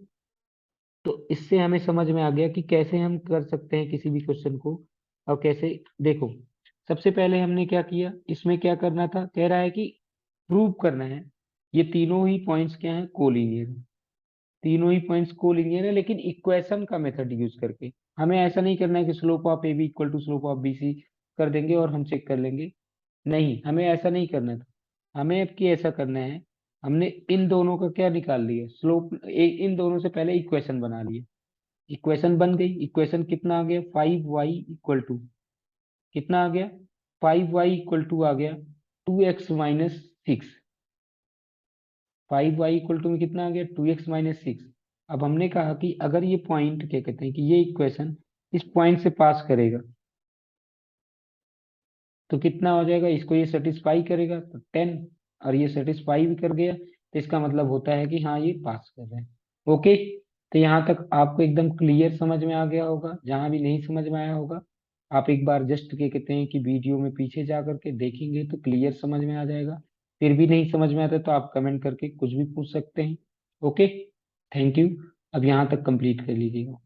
तो इससे हमें समझ में आ गया कि कैसे हम कर सकते हैं किसी भी क्वेश्चन को, और कैसे। देखो, सबसे पहले हमने क्या किया, इसमें क्या करना था, कह रहा है कि प्रूव करना है ये तीनों ही पॉइंट्स क्या हैं? कोलिनियर है। तीनों ही पॉइंट्स कोलिनियर है, लेकिन इक्वेशन का मेथड यूज करके। हमें ऐसा नहीं करना है कि slope of A B equal to slope of B C कर देंगे और हम चेक कर लेंगे। नहीं, हमें ऐसा नहीं करना था। हमें अब की ऐसा करना है, हमने इन दोनों का क्या निकाल लिया? स्लोप। इन दोनों से पहले इक्वेशन बना लिया। इक्वेशन बन गई। इक्वेशन कितना आ गया? 5y इक्वल टू कितना आ गया? 5y इक्वल टू आ गया 2x-6। 5y इक्वल टू में कितना आ गया? 2x-6। अब हमने कहा कि अगर ये पॉइंट, क्या कहते हैं कि ये इक्वेशन इस पॉइंट से पास करेगा तो कितना हो जाएगा? इसको ये सेटिस्फाई करेगा तो 10, और ये सेटिस्फाई भी कर गया तो इसका मतलब होता है कि हाँ ये पास कर रहे हैं। ओके, तो यहाँ तक आपको एकदम क्लियर समझ में आ गया होगा। जहां भी नहीं समझ में आया होगा, आप एक बार जस्ट, क्या कहते हैं कि वीडियो में पीछे जा करके देखेंगे तो क्लियर समझ में आ जाएगा। फिर भी नहीं समझ में आता तो आप कमेंट करके कुछ भी पूछ सकते हैं। Okay, thank you. अब यहाँ तक कंप्लीट कर लीजिएगा।